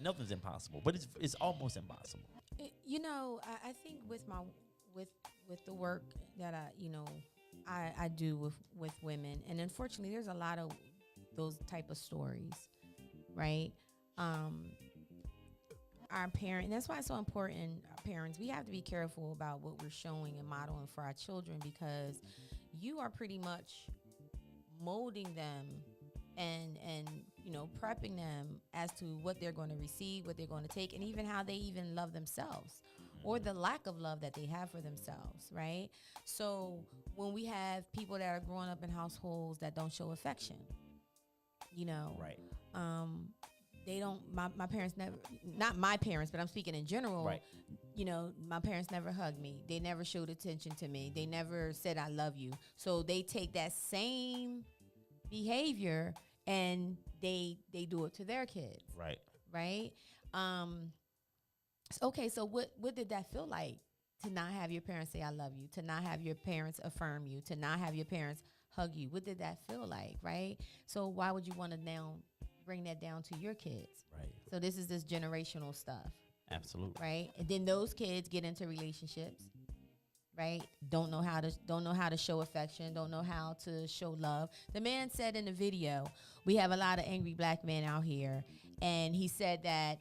nothing's impossible, but it's almost impossible. I think with the work that I do with women, and unfortunately there's a lot of those type of stories, right? Our parents, that's why it's so important, parents, we have to be careful about what we're showing and modeling for our children, because you are pretty much molding them and prepping them as to what they're going to receive, what they're going to take, and even how they even love themselves, or the lack of love that they have for themselves, right? So when we have people that are growing up in households that don't show affection, right? They don't. My parents never. Not my parents, but I'm speaking in general. Right. My parents never hugged me. They never showed attention to me. They never said I love you. So they take that same behavior and they do it to their kids. Right. Right. Okay. So what did that feel like, to not have your parents say I love you, to not have your parents affirm you, to not have your parents hug you? What did that feel like? Right. So why would you want to now bring that down to your kids? Right. So this is this generational stuff. Absolutely. Right. And then those kids get into relationships, right? Don't know how to show affection, don't know how to show love. The man said in the video, we have a lot of angry black men out here, and he said that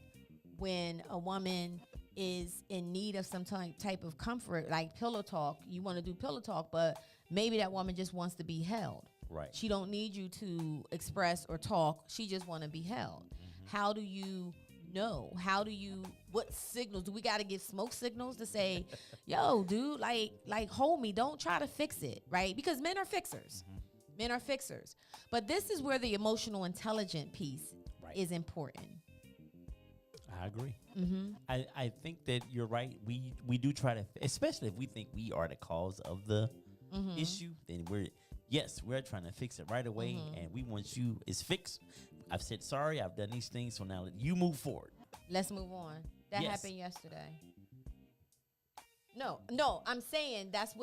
when a woman is in need of some type of comfort, like pillow talk, you want to do pillow talk, but maybe that woman just wants to be held. Right. She don't need you to express or talk. She just want to be held. How do you know? What signals? Do we got to give smoke signals to say, yo, dude, like hold me. Don't try to fix it, right? Because men are fixers. Men are fixers. But this is where the emotional intelligent piece is important. I agree. I think that you're right. We do try to, especially if we think we are the cause of the issue, then we're trying to fix it right away, and we want you, it's fixed. I've said sorry, I've done these things, so now you move forward. Let's move on. That happened yesterday. No, I'm saying that's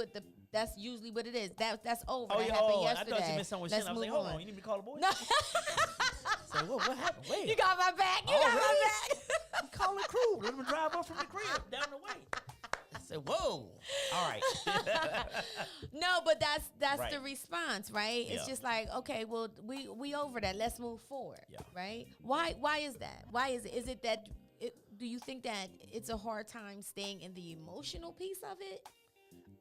usually what it is. That's over. That happened yesterday. I thought you meant someone shit. I was like, hold on, you need me to call the boys? No. So what happened? Wait. You got my back. You got my back. I'm calling crew. Let them drive up from the crib down the way. I said, whoa. All right. No, but that's right. the response, right? Yeah. It's just like, okay, well, we over that. Let's move forward. Yeah. Right? Why is that? Why is it? Is it that do you think that it's a hard time staying in the emotional piece of it?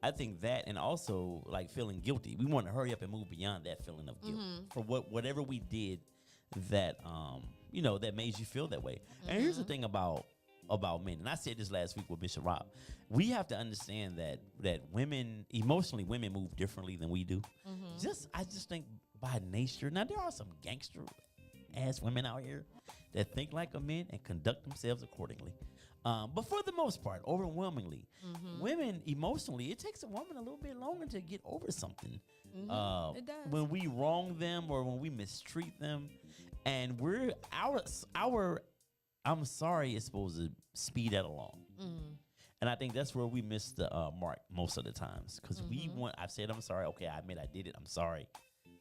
I think that, and also like feeling guilty. We want to hurry up and move beyond that feeling of guilt for whatever we did that that made you feel that way. And here's the thing about men, and I said this last week with Bishop Rob. We have to understand that women, emotionally, women move differently than we do. I just think by nature. Now there are some gangster ass women out here that think like a man and conduct themselves accordingly. But for the most part, overwhelmingly, women emotionally, it takes a woman a little bit longer to get over something. It does. When we wrong them or when we mistreat them, and our I'm sorry is supposed to speed that along. And I think that's where we miss the mark most of the times, because I've said I'm sorry. Okay, I admit I did it. I'm sorry.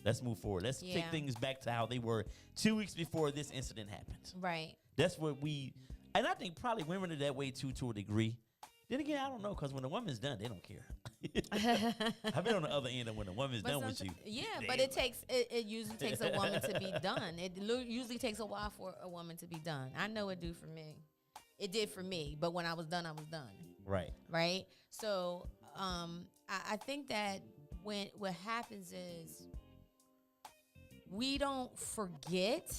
Let's move forward. Let's take things back to how they were 2 weeks before this incident happened. Right. That's what and I think probably women are that way too, to a degree. Then again, I don't know, because when the woman's done, they don't care. I've been on the other end of when the woman's done with you. Yeah, but it usually takes a woman to be done. It usually takes a while for a woman to be done. I know it do for me. It did for me, but when I was done, I was done. Right. Right. So I think that what happens is we don't forget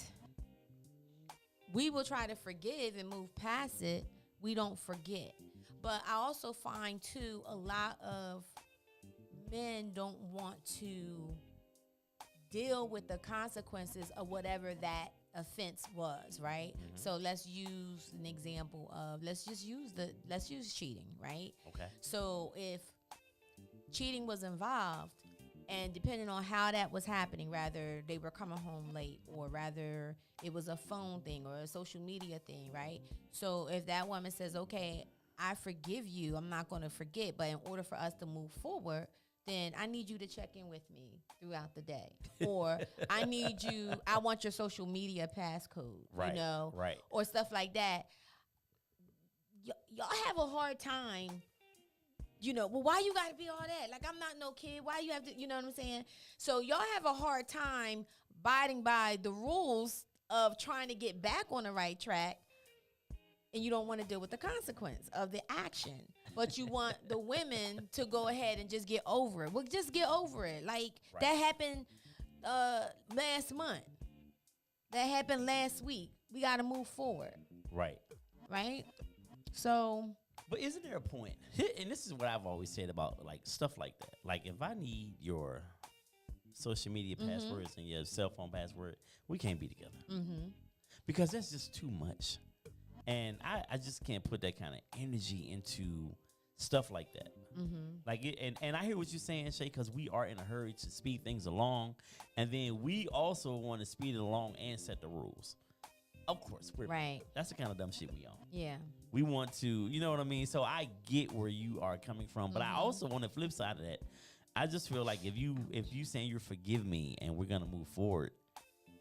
we will try to forgive and move past it. We don't forget. But I also find too, a lot of men don't want to deal with the consequences of whatever that offense was, right? So let's use an example of let's use cheating, right? Okay. So if cheating was involved, and depending on how that was happening, rather they were coming home late, or rather it was a phone thing or a social media thing, right? So if that woman says, okay, I forgive you, I'm not going to forget, but in order for us to move forward, then I need you to check in with me throughout the day. Or I want your social media passcode, Right, right. or stuff like that. Y'all have a hard time, well, why you got to be all that? Like, I'm not no kid. Why you have to, you know what I'm saying? So y'all have a hard time abiding by the rules of trying to get back on the right track, and you don't want to deal with the consequence of the action. But you want the women to go ahead and just get over it. Well, just get over it. Like, that happened last month. That happened last week. We got to move forward. Right. Right? So... But isn't there a point? And this is what I've always said about like stuff like that. Like, if I need your social media passwords and your cell phone password, we can't be together. Because that's just too much. And I just can't put that kind of energy into stuff like that. Like and I hear what you're saying, Shea, because we are in a hurry to speed things along. And then we also want to speed it along and set the rules. Of course, that's the kind of dumb shit we on. Yeah. We want to, you know what I mean? So I get where you are coming from, but I also on the flip side of that, I just feel like if you saying you forgive me and we're gonna move forward,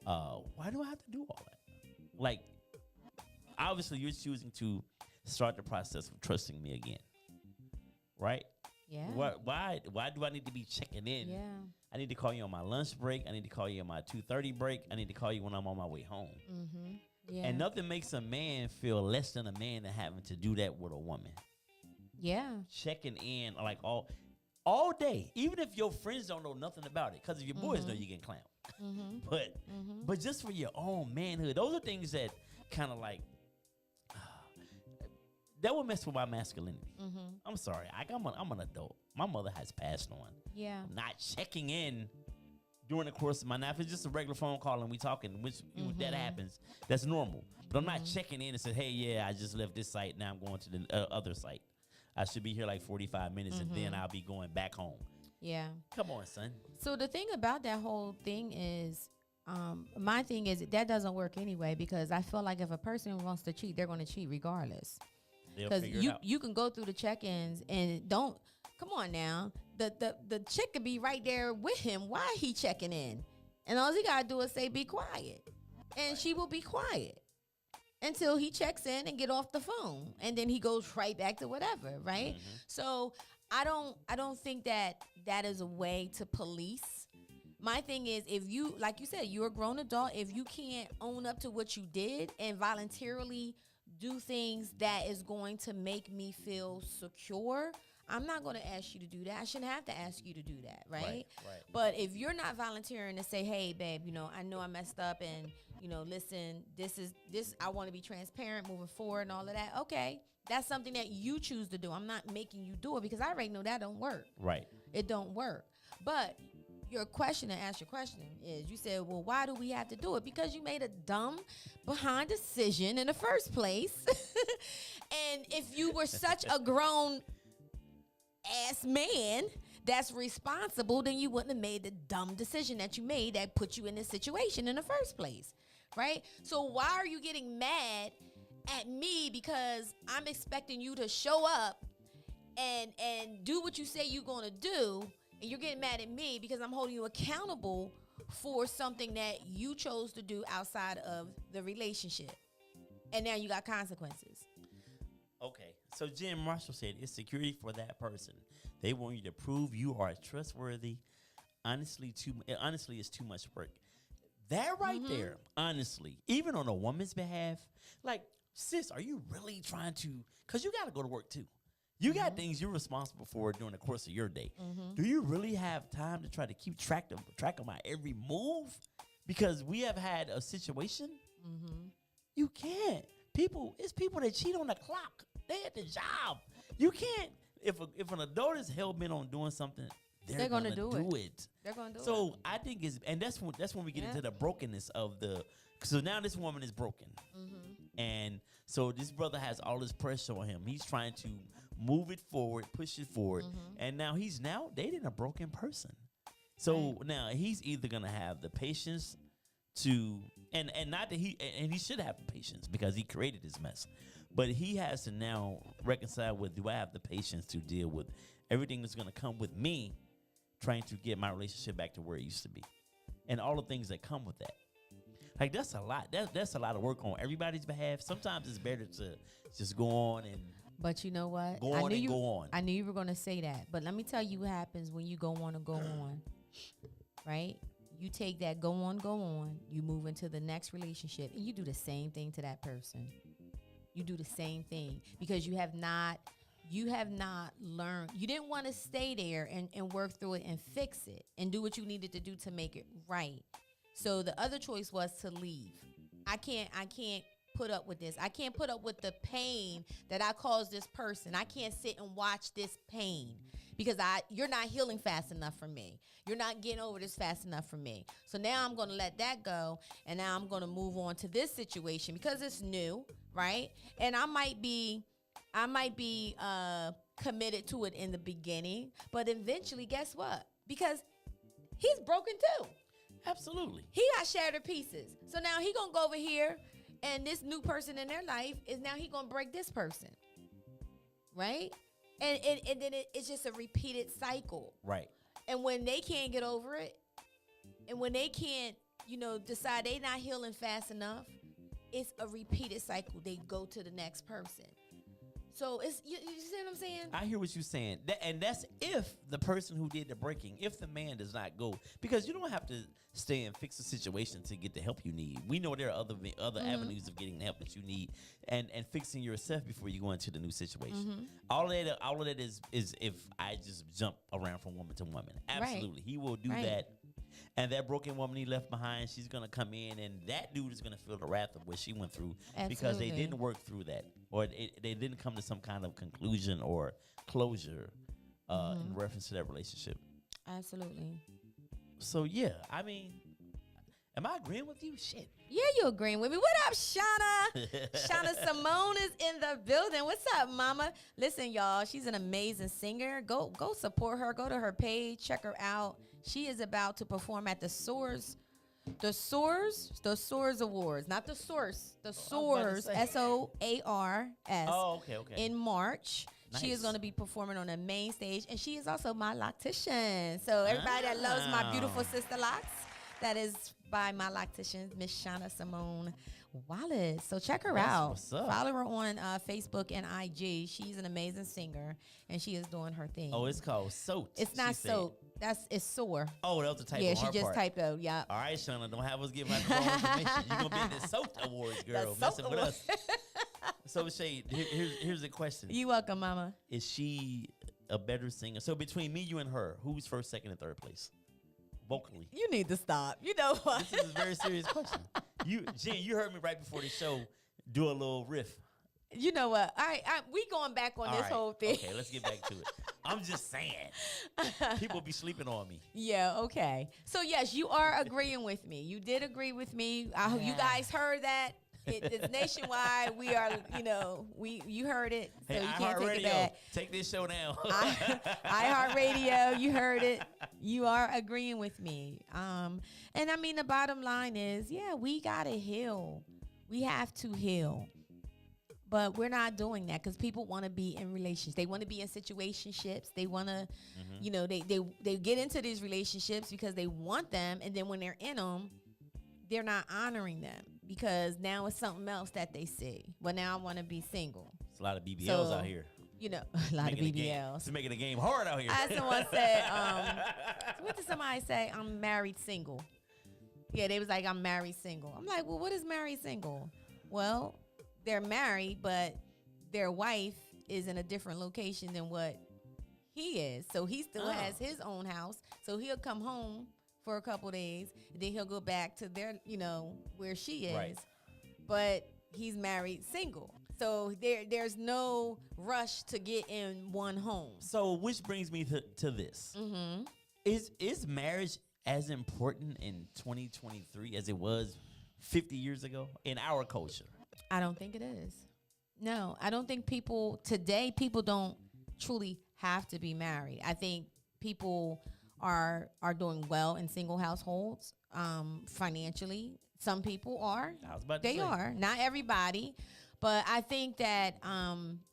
why do I have to do all that? Like, obviously you're choosing to start the process of trusting me again, right? Yeah. Why do I need to be checking in? Yeah. I need to call you on my lunch break. I need to call you on my 2:30 break. I need to call you when I'm on my way home. Yeah. And nothing makes a man feel less than a man than having to do that with a woman. Yeah. Checking in like all day, even if your friends don't know nothing about it, because if your boys know you getting clowned. But just for your own manhood, those are things that kind of like that would mess with my masculinity. I'm sorry, I'm an adult. My mother has passed on. Yeah. Not checking in during the course of my night. If it's just a regular phone call and we talking, which that happens, that's normal. But I'm not checking in and say, hey, yeah, I just left this site. Now I'm going to the other site. I should be here like 45 minutes and then I'll be going back home. Yeah. Come on, son. So the thing about that whole thing is, my thing is that doesn't work anyway, because I feel like if a person wants to cheat, they're going to cheat regardless. Because you can go through the check-ins and don't. Come on now. The chick could be right there with him while he checking in. And all he got to do is say, be quiet. And she will be quiet until he checks in and get off the phone. And then he goes right back to whatever, right? So I don't think that is a way to police. My thing is, if you, like you said, you're a grown adult, if you can't own up to what you did and voluntarily do things that is going to make me feel secure, I'm not going to ask you to do that. I shouldn't have to ask you to do that, right? Right. But if you're not volunteering to say, hey, babe, I know I messed up and, listen, this, I want to be transparent moving forward and all of that. Okay, that's something that you choose to do. I'm not making you do it because I already know that don't work. Right. It don't work. But your question to ask your question is, you said, well, why do we have to do it? Because you made a dumb behind decision in the first place. And if you were such a grown ass man that's responsible, then you wouldn't have made the dumb decision that you made that put you in this situation in the first place, right? So why are you getting mad at me because I'm expecting you to show up and do what you say you're going to do, and you're getting mad at me because I'm holding you accountable for something that you chose to do outside of the relationship, and now you got consequences? Okay, so Jen Marshall said it's security for that person. They want you to prove you are trustworthy. Honestly, it's too much work. That right there, honestly, even on a woman's behalf, like, sis, are you really trying to? Because you got to go to work too. You got things you're responsible for during the course of your day. Do you really have time to try to keep track of my every move? Because we have had a situation You can't. It's people that cheat on the clock. They at the job. You can't. If an adult is hell bent on doing something, they're gonna do it. They're gonna do it. So I think that's when we get into the brokenness of the. So now this woman is broken, and so this brother has all this pressure on him. He's trying to move it forward, push it forward, and now he's dating a broken person. So now he's either gonna have the patience to, and not that he should have patience because he created this mess, but he has to now reconcile with, do I have the patience to deal with everything that's gonna come with me trying to get my relationship back to where it used to be, and all the things that come with that. Like, that's a lot. That's a lot of work on everybody's behalf. Sometimes it's better to just go on and. But you know what? Go on. I knew you were going to say that. But let me tell you what happens when you go on and go on. Right? You take that go on. You move into the next relationship, and you do the same thing to that person. You do the same thing because you have not learned. You didn't want to stay there and work through it and fix it and do what you needed to do to make it right. So the other choice was to leave. I can't put up with this. I can't put up with the pain that I caused this person. I can't sit and watch this pain because you're not healing fast enough for me. You're not getting over this fast enough for me. So now I'm going to let that go, and now I'm going to move on to this situation because it's new, right? And I might be committed to it in the beginning, but eventually, guess what? Because he's broken too. Absolutely. He got shattered pieces. So now he gonna go over here, and this new person in their life is now he gonna break this person, right? And then it's just a repeated cycle, right? And when they can't get over it, and when they can't, decide they not healing fast enough, it's a repeated cycle. They go to the next person. So it's you see what I'm saying? I hear what you're saying, and that's if the person who did the breaking, if the man does not go, because you don't have to stay and fix the situation to get the help you need. We know there are other avenues of getting the help that you need, and fixing yourself before you go into the new situation. All of that is if I just jump around from woman to woman. Absolutely, right. He will do that. And that broken woman he left behind, she's going to come in, and that dude is going to feel the wrath of what she went through. Absolutely. Because they didn't work through that, or they didn't come to some kind of conclusion or closure in reference to that relationship. Absolutely. So, yeah, I mean, am I agreeing with you? Shit. Yeah, you agreeing with me. What up, Shauna? Shauna Simone is in the building. What's up, mama? Listen, y'all, she's an amazing singer. Go support her. Go to her page. Check her out. She is about to perform at the Soars Awards. Not the Source. The Soars, SOARS. Oh, okay. In March. Nice. She is going to be performing on the main stage, and she is also my loctician. So everybody that loves my beautiful sister locks, that is by my loctician, Miss Shauna Simone Wallace. So check her out. What's up? Follow her on Facebook and IG. She's an amazing singer, and she is doing her thing. Oh, it's called Soat. It's not Soat. It's Soar. Oh, that was the type Yeah, of she just typed out. Yeah. All right, Shauna, don't have us give out the wrong information. You're gonna be in the Soat Awards, girl, messing with us. So, Shea, here's the question. You welcome, mama. Is she a better singer? So between me, you, and her, who's first, second, and third place? Vocally. You need to stop. You know what? This is a very serious question. Jen, you heard me right before the show do a little riff. You know what? All right, we going back on this whole thing. Okay, let's get back to it. I'm just saying. People be sleeping on me. Yeah, okay. So, yes, you are agreeing with me. You did agree with me. You guys heard that. It's nationwide. We are, you heard it. So hey, you can't take it Radio, back. take this show down. iHeartRadio, you heard it. You are agreeing with me. And I mean, the bottom line is, yeah, we got to heal. We have to heal. But we're not doing that because people want to be in relationships. They want to be in situationships. They want to, they get into these relationships because they want them. And then when they're in them, they're not honoring them because now it's something else that they see. Well, now I want to be single. It's a lot of BBLs out here. A lot of BBLs. It's making the game hard out here. As someone said, what did somebody say? I'm married single. Yeah, they was like, I'm married single. I'm like, well, what is married single? Well, they're married, but their wife is in a different location than what he is. So he still has his own house. So he'll come home for a couple days, and then he'll go back to their, where she is. Right. But he's married single. So there's no rush to get in one home. So, which brings me to this. Mm-hmm. Is marriage as important in 2023 as it was 50 years ago in our culture? I don't think it is. No, I don't think people don't truly have to be married. I think people are doing well in single households financially. Some people are. I was about to they say. are. Not everybody. But I think that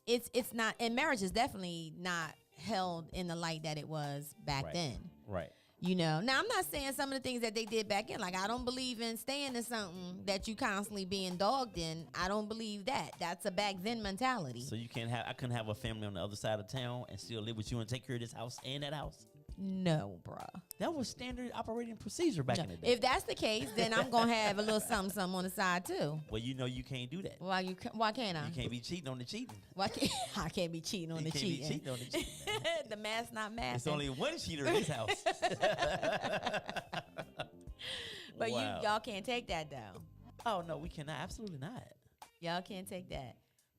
it's not, and marriage is definitely not held in the light that it was back then. Right. You know, now I'm not saying some of the things that they did back in, like I don't believe in staying in something that you constantly being dogged in. I don't believe that. That's a back then mentality. So I couldn't have a family on the other side of town and still live with you and take care of this house and that house? No, bruh. That was standard operating procedure back in the day. If that's the case, then I'm gonna have a little something on the side too. Well, you know you can't do that. Why can't I? You can't be cheating on the cheating. Why can't I can't be cheating on You the can't be cheating? cheating on the cheating. The math not math. It's only one cheater in this house. But Wow. y'all can't take that down. Oh no, we cannot. Absolutely not. Y'all can't take that.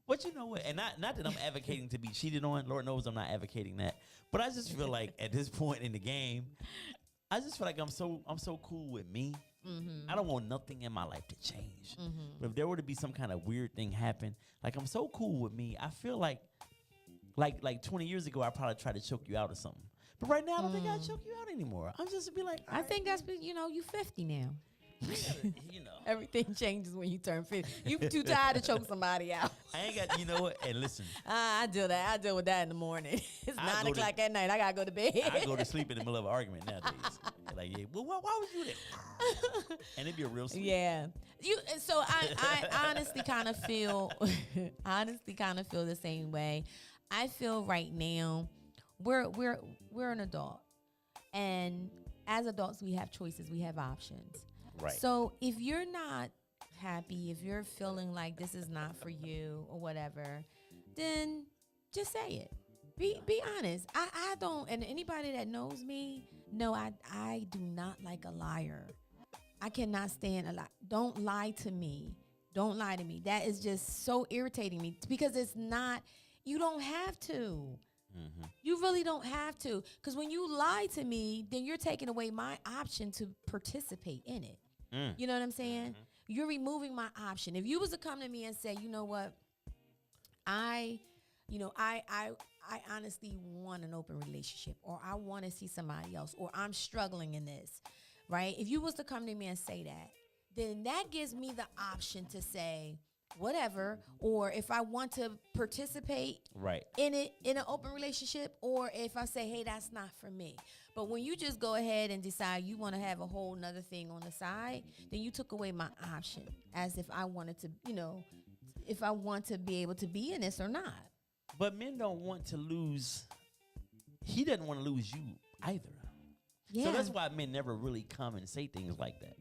But you know what? And not that I'm advocating to be cheated on. Lord knows I'm not advocating that. But I just feel like at this point in the game, I just feel like I'm so cool with me. Mm-hmm. I don't want nothing in my life to change. Mm-hmm. But if there were to be some kind of weird thing happen, like I'm so cool with me, I feel like 20 years ago, I probably tried to choke you out or something. But right now, I don't think I choke you out anymore. I'm just be like, I think that's, you 50 now. you know. Everything changes when you turn 50. You too tired to choke somebody out. I ain't got, you know what? And listen. I deal with that in the morning. It's 9 o'clock at night. I got to go to bed. I go to sleep in the middle of an argument nowadays. Like, yeah, well, why would you do that? And it'd be a real sleep. Yeah. So I honestly kind of feel the same way. I feel right now we're an adult. And as adults, we have choices, we have options. Right. So if you're not happy, if you're feeling like this is not for you or whatever, then just say it. Be honest. I don't, and anybody that knows me, no, I do not like a liar. I cannot stand a lie. Don't lie to me. Don't lie to me. That is just so irritating me because it's not, you don't have to. Mm-hmm. You really don't have to. Because when you lie to me, then you're taking away my option to participate in it. You know what I'm saying? Mm-hmm. You're removing my option. If you was to come to me and say, you know what, I honestly want an open relationship, or I want to see somebody else, or I'm struggling in this, right? If you was to come to me and say that, then that gives me the option to say whatever, or if I want to participate in it, in an open relationship, or if I say, hey, that's not for me. But when you just go ahead and decide you want to have a whole nother thing on the side, then you took away my option as if I wanted to, if I want to be able to be in this or not. But men don't want to lose. He doesn't want to lose you either. Yeah. So that's why men never really come and say things like that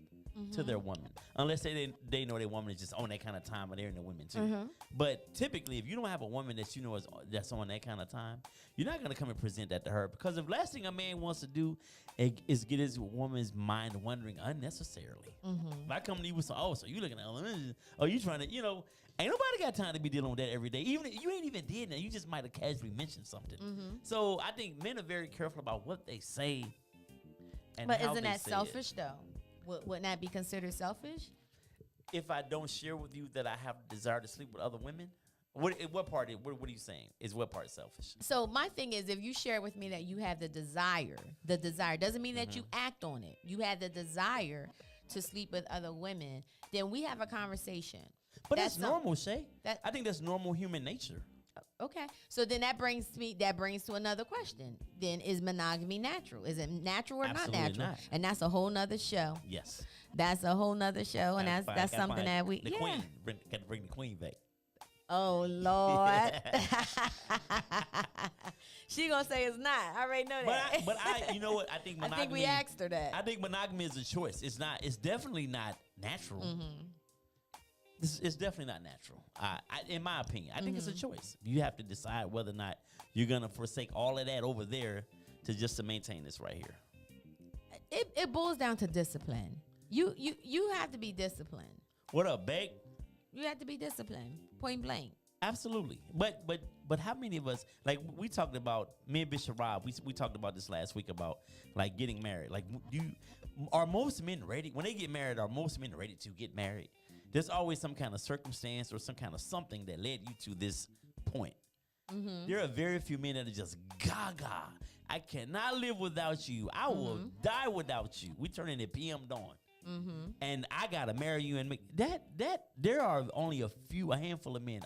to their woman, unless they know their woman is just on that kind of time, or they're into women too. But typically, if you don't have a woman that you know that's on that kind of time, you're not gonna come and present that to her, because the last thing a man wants to do is get his woman's mind wondering unnecessarily. If I come to you with some, so you looking at, you trying to, ain't nobody got time to be dealing with that every day. Even if you ain't even did that, you just might have casually mentioned something. So I think men are very careful about what they say. But isn't that selfish though? Wouldn't that be considered selfish? If I don't share with you that I have a desire to sleep with other women, what are you saying? Is what part selfish? So my thing is, if you share with me that you have the desire doesn't mean that you act on it. You have the desire to sleep with other women, then we have a conversation. But that's normal, Shea. I think that's normal human nature. Okay. So then that brings to another question. Then is monogamy natural? Is it natural or Absolutely not natural? Not. And that's a whole nother show. Yes. That's a whole nother show. And that's something that we queen. Got to bring the queen back. Oh Lord. She gonna say it's not. I already know that. But I you know what? I think monogamy. I think we asked her that. I think monogamy is a choice. It's not. It's definitely not natural. It's definitely not natural. In my opinion, I think it's a choice. You have to decide whether or not you're gonna forsake all of that over there to maintain this right here. It boils down to discipline. You have to be disciplined. What up, Beck? You have to be disciplined. Point blank. Absolutely. But how many of us, like we talked about, me and Bishop Rob, we talked about this last week about like getting married. Like are most men ready when they get married? Are most men ready to get married? There's always some kind of circumstance or some kind of something that led you to this point. There are very few men that are just gaga. I cannot live without you. I will die without you. We turn into PM dawn. And I gotta marry you and make that. There are only a handful of men.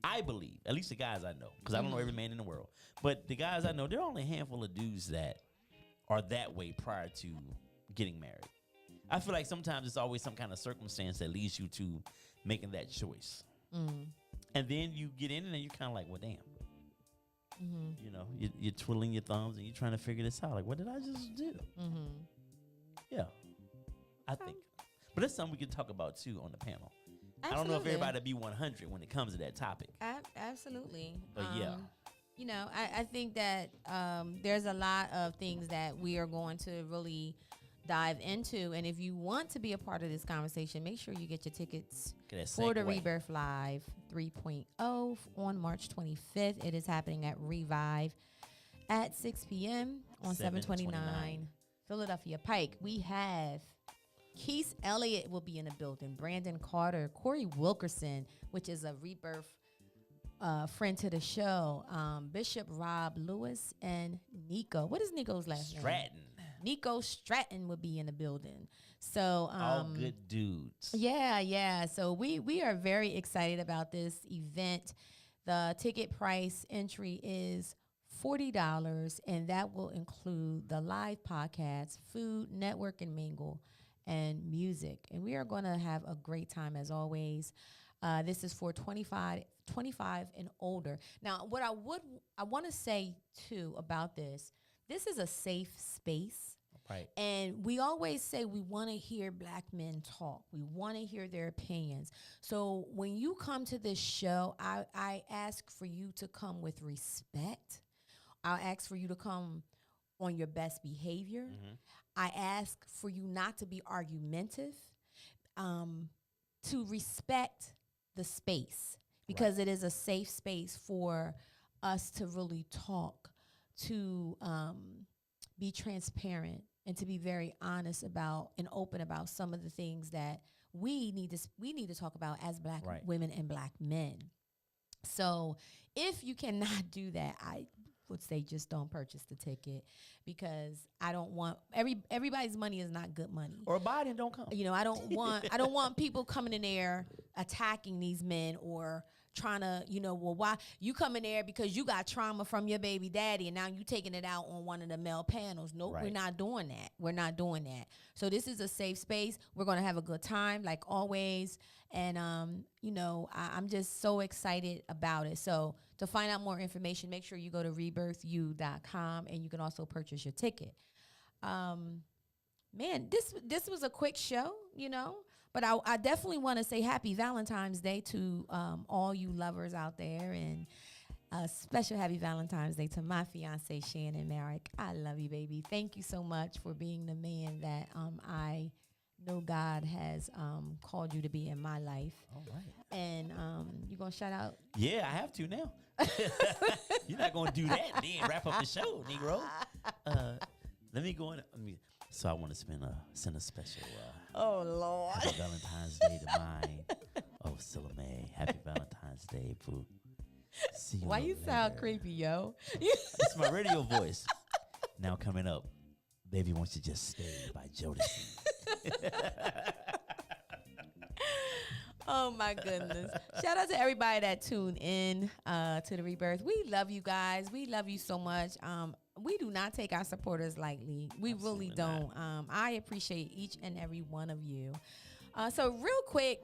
I believe, at least the guys I know, because I don't know every man in the world, but the guys I know, there are only a handful of dudes that are that way prior to getting married. I feel like sometimes it's always some kind of circumstance that leads you to making that choice, and then you get in it and you're kind of like, well, damn. You know, you're twiddling your thumbs and you're trying to figure this out. Like, what did I just do? Yeah. I think. But that's something we could talk about, too, on the panel. Absolutely. I don't know if everybody be 100 when it comes to that topic. Absolutely. But, yeah. You know, I think that there's a lot of things that we are going to really dive into. And if you want to be a part of this conversation, make sure you get your tickets for the Rebirth Live 3.0 on March 25th. It is happening at Revive at 6 p.m. on 729 Philadelphia Pike. We have Keith Elliott will be in the building. Brandon Carter, Corey Wilkerson, which is a Rebirth friend to the show. Bishop Rob Lewis and Nico. What is Nico's last name? Stratton. Nico Stratton will be in the building. So all good dudes. Yeah. So we are very excited about this event. The ticket price entry is $40, and that will include the live podcast, food, network and mingle, and music. And we are going to have a great time as always. This is for 25 and older. Now, what I want to say too about this is a safe space. Right. And we always say we want to hear Black men talk. We want to hear their opinions. So when you come to this show, I ask for you to come with respect. I'll ask for you to come on your best behavior. I ask for you not to be argumentative, to respect the space, because it is a safe space for us to really talk, to be transparent, and to be very honest about and open about some of the things that we need to talk about as Black women and Black men. So if you cannot do that, I would say just don't purchase the ticket, because I don't want everybody's money is not good money. Or buy it and don't come. You know, I don't want people coming in there attacking these men or trying to, well, why you come in there because you got trauma from your baby daddy and now you taking it out on one of the male panels. Nope, we're not doing that. We're not doing that. So this is a safe space. We're going to have a good time like always. And, I'm just so excited about it. So to find out more information, make sure you go to rebirthu.com and you can also purchase your ticket. Man, this was a quick show, but I definitely want to say happy Valentine's Day to all you lovers out there, and a special happy Valentine's Day to my fiance, Shannon Merrick. I love you, baby. Thank you so much for being the man that I know God has called you to be in my life. All right. And you going to shout out? Yeah, I have to now. You're not going to do that and then wrap up the show, Negro. Let me go in. So I want to send a special oh, Lord. Happy Valentine's Day to mine. Oh, Salome. Happy Valentine's Day, boo. See you Why you later. sound creepy, yo? It's my radio voice. Now coming up, Baby Won't You Just Stay by Jodeci. Oh, my goodness. Shout out to everybody that tuned in to the Rebirth. We love you guys. We love you so much. We do not take our supporters lightly. We Absolutely really don't. I appreciate each and every one of you. So real quick,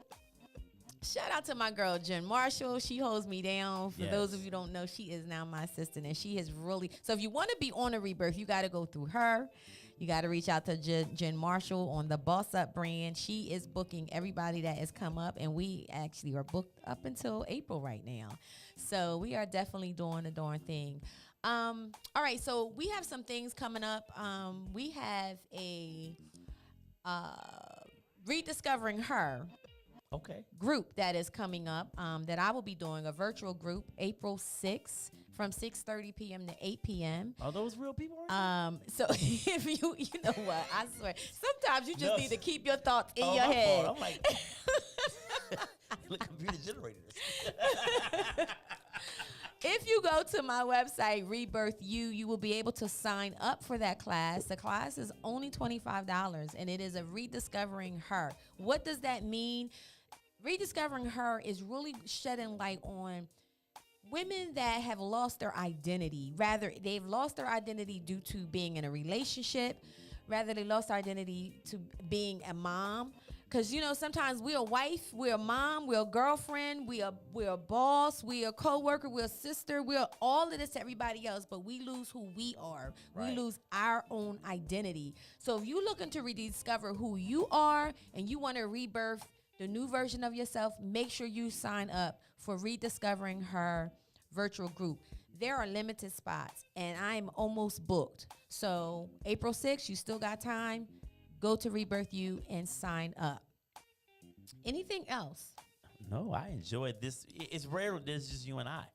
shout out to my girl, Jen Marshall. She holds me down. For those of you who don't know, she is now my assistant, and she has really. So if you want to be on a Rebirth, you got to go through her. You got to reach out to Jen Marshall on the Boss Up brand. She is booking everybody that has come up, and we actually are booked up until April right now. So we are definitely doing the darn thing. All right, so we have some things coming up. We have a Rediscovering Her group that is coming up that I will be doing, a virtual group April 6th from 6:30 p.m. to 8 p.m. Are those real people? So if you know what, I swear, sometimes you just need to keep your thoughts in your my head. fault. I'm like, look, computer generated this. If you go to my website, Rebirth you will be able to sign up for that class. The class is only $25, and it is a rediscovering her. What does that mean? Rediscovering her is really shedding light on women that have lost their identity. Rather, they've lost their identity due to being in a relationship. Rather, they lost their identity to being a mom. Because, you know, sometimes we're a wife, we're a mom, we're a girlfriend, we're a boss, we're a co-worker, we're a sister, we're all of this to everybody else, but we lose who we are. Right. We lose our own identity. So if you're looking to rediscover who you are and you want to rebirth the new version of yourself, make sure you sign up for Rediscovering Her virtual group. There are limited spots, and I'm almost booked. So April 6th, you still got time. Go to Rebirth You and sign up. Anything else? No, I enjoyed this. It's rare that it's just you and I.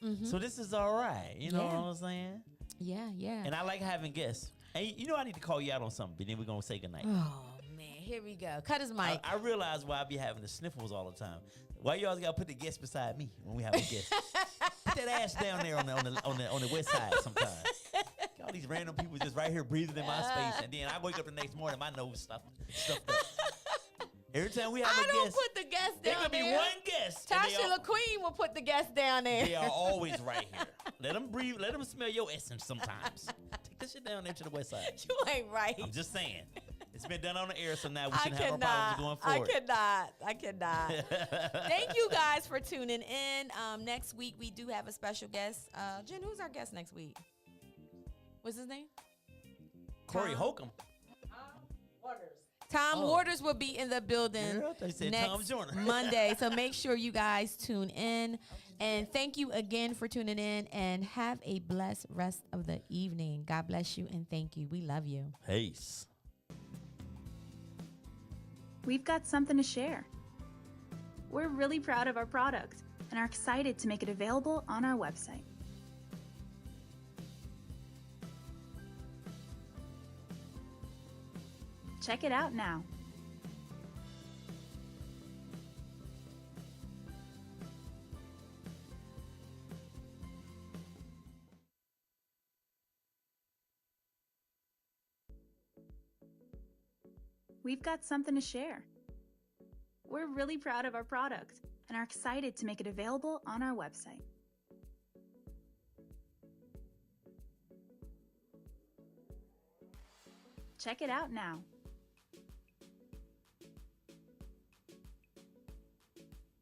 Mm-hmm. So this is all right. You know Yeah. what I'm saying? Yeah. And I like having guests. And you know I need to call you out on something, but then we're going to say goodnight. Oh, man. Here we go. Cut his mic. I realize why I be having the sniffles all the time. Why you always got to put the guest beside me when we have a guest? Put that ass down there on the west side sometimes. All these random people just right here breathing in my space, and then I wake up the next morning, my nose stuffed up. Every time we have a I don't guest, put the guest there down could be there. one guest. and Tasha LaQueen will put the guest down there. they are always right here. Let them breathe. Let them smell your essence sometimes. Take that shit down there to the west side. You ain't right. I'm just saying. It's been done on the air, so now we shouldn't have no problems going forward. I cannot. Thank you guys for tuning in. Next week, we do have a special guest. Jen, who's our guest next week? What's his name? Corey Tom? Holcomb. Tom Waters will be in the building Girl, they said Tom next Joyner. Monday. So make sure you guys tune in. And thank you again for tuning in. And have a blessed rest of the evening. God bless you and thank you. We love you. Peace. We've got something to share. We're really proud of our product and are excited to make it available on our website. Check it out now. We've got something to share. We're really proud of our product and are excited to make it available on our website. Check it out now.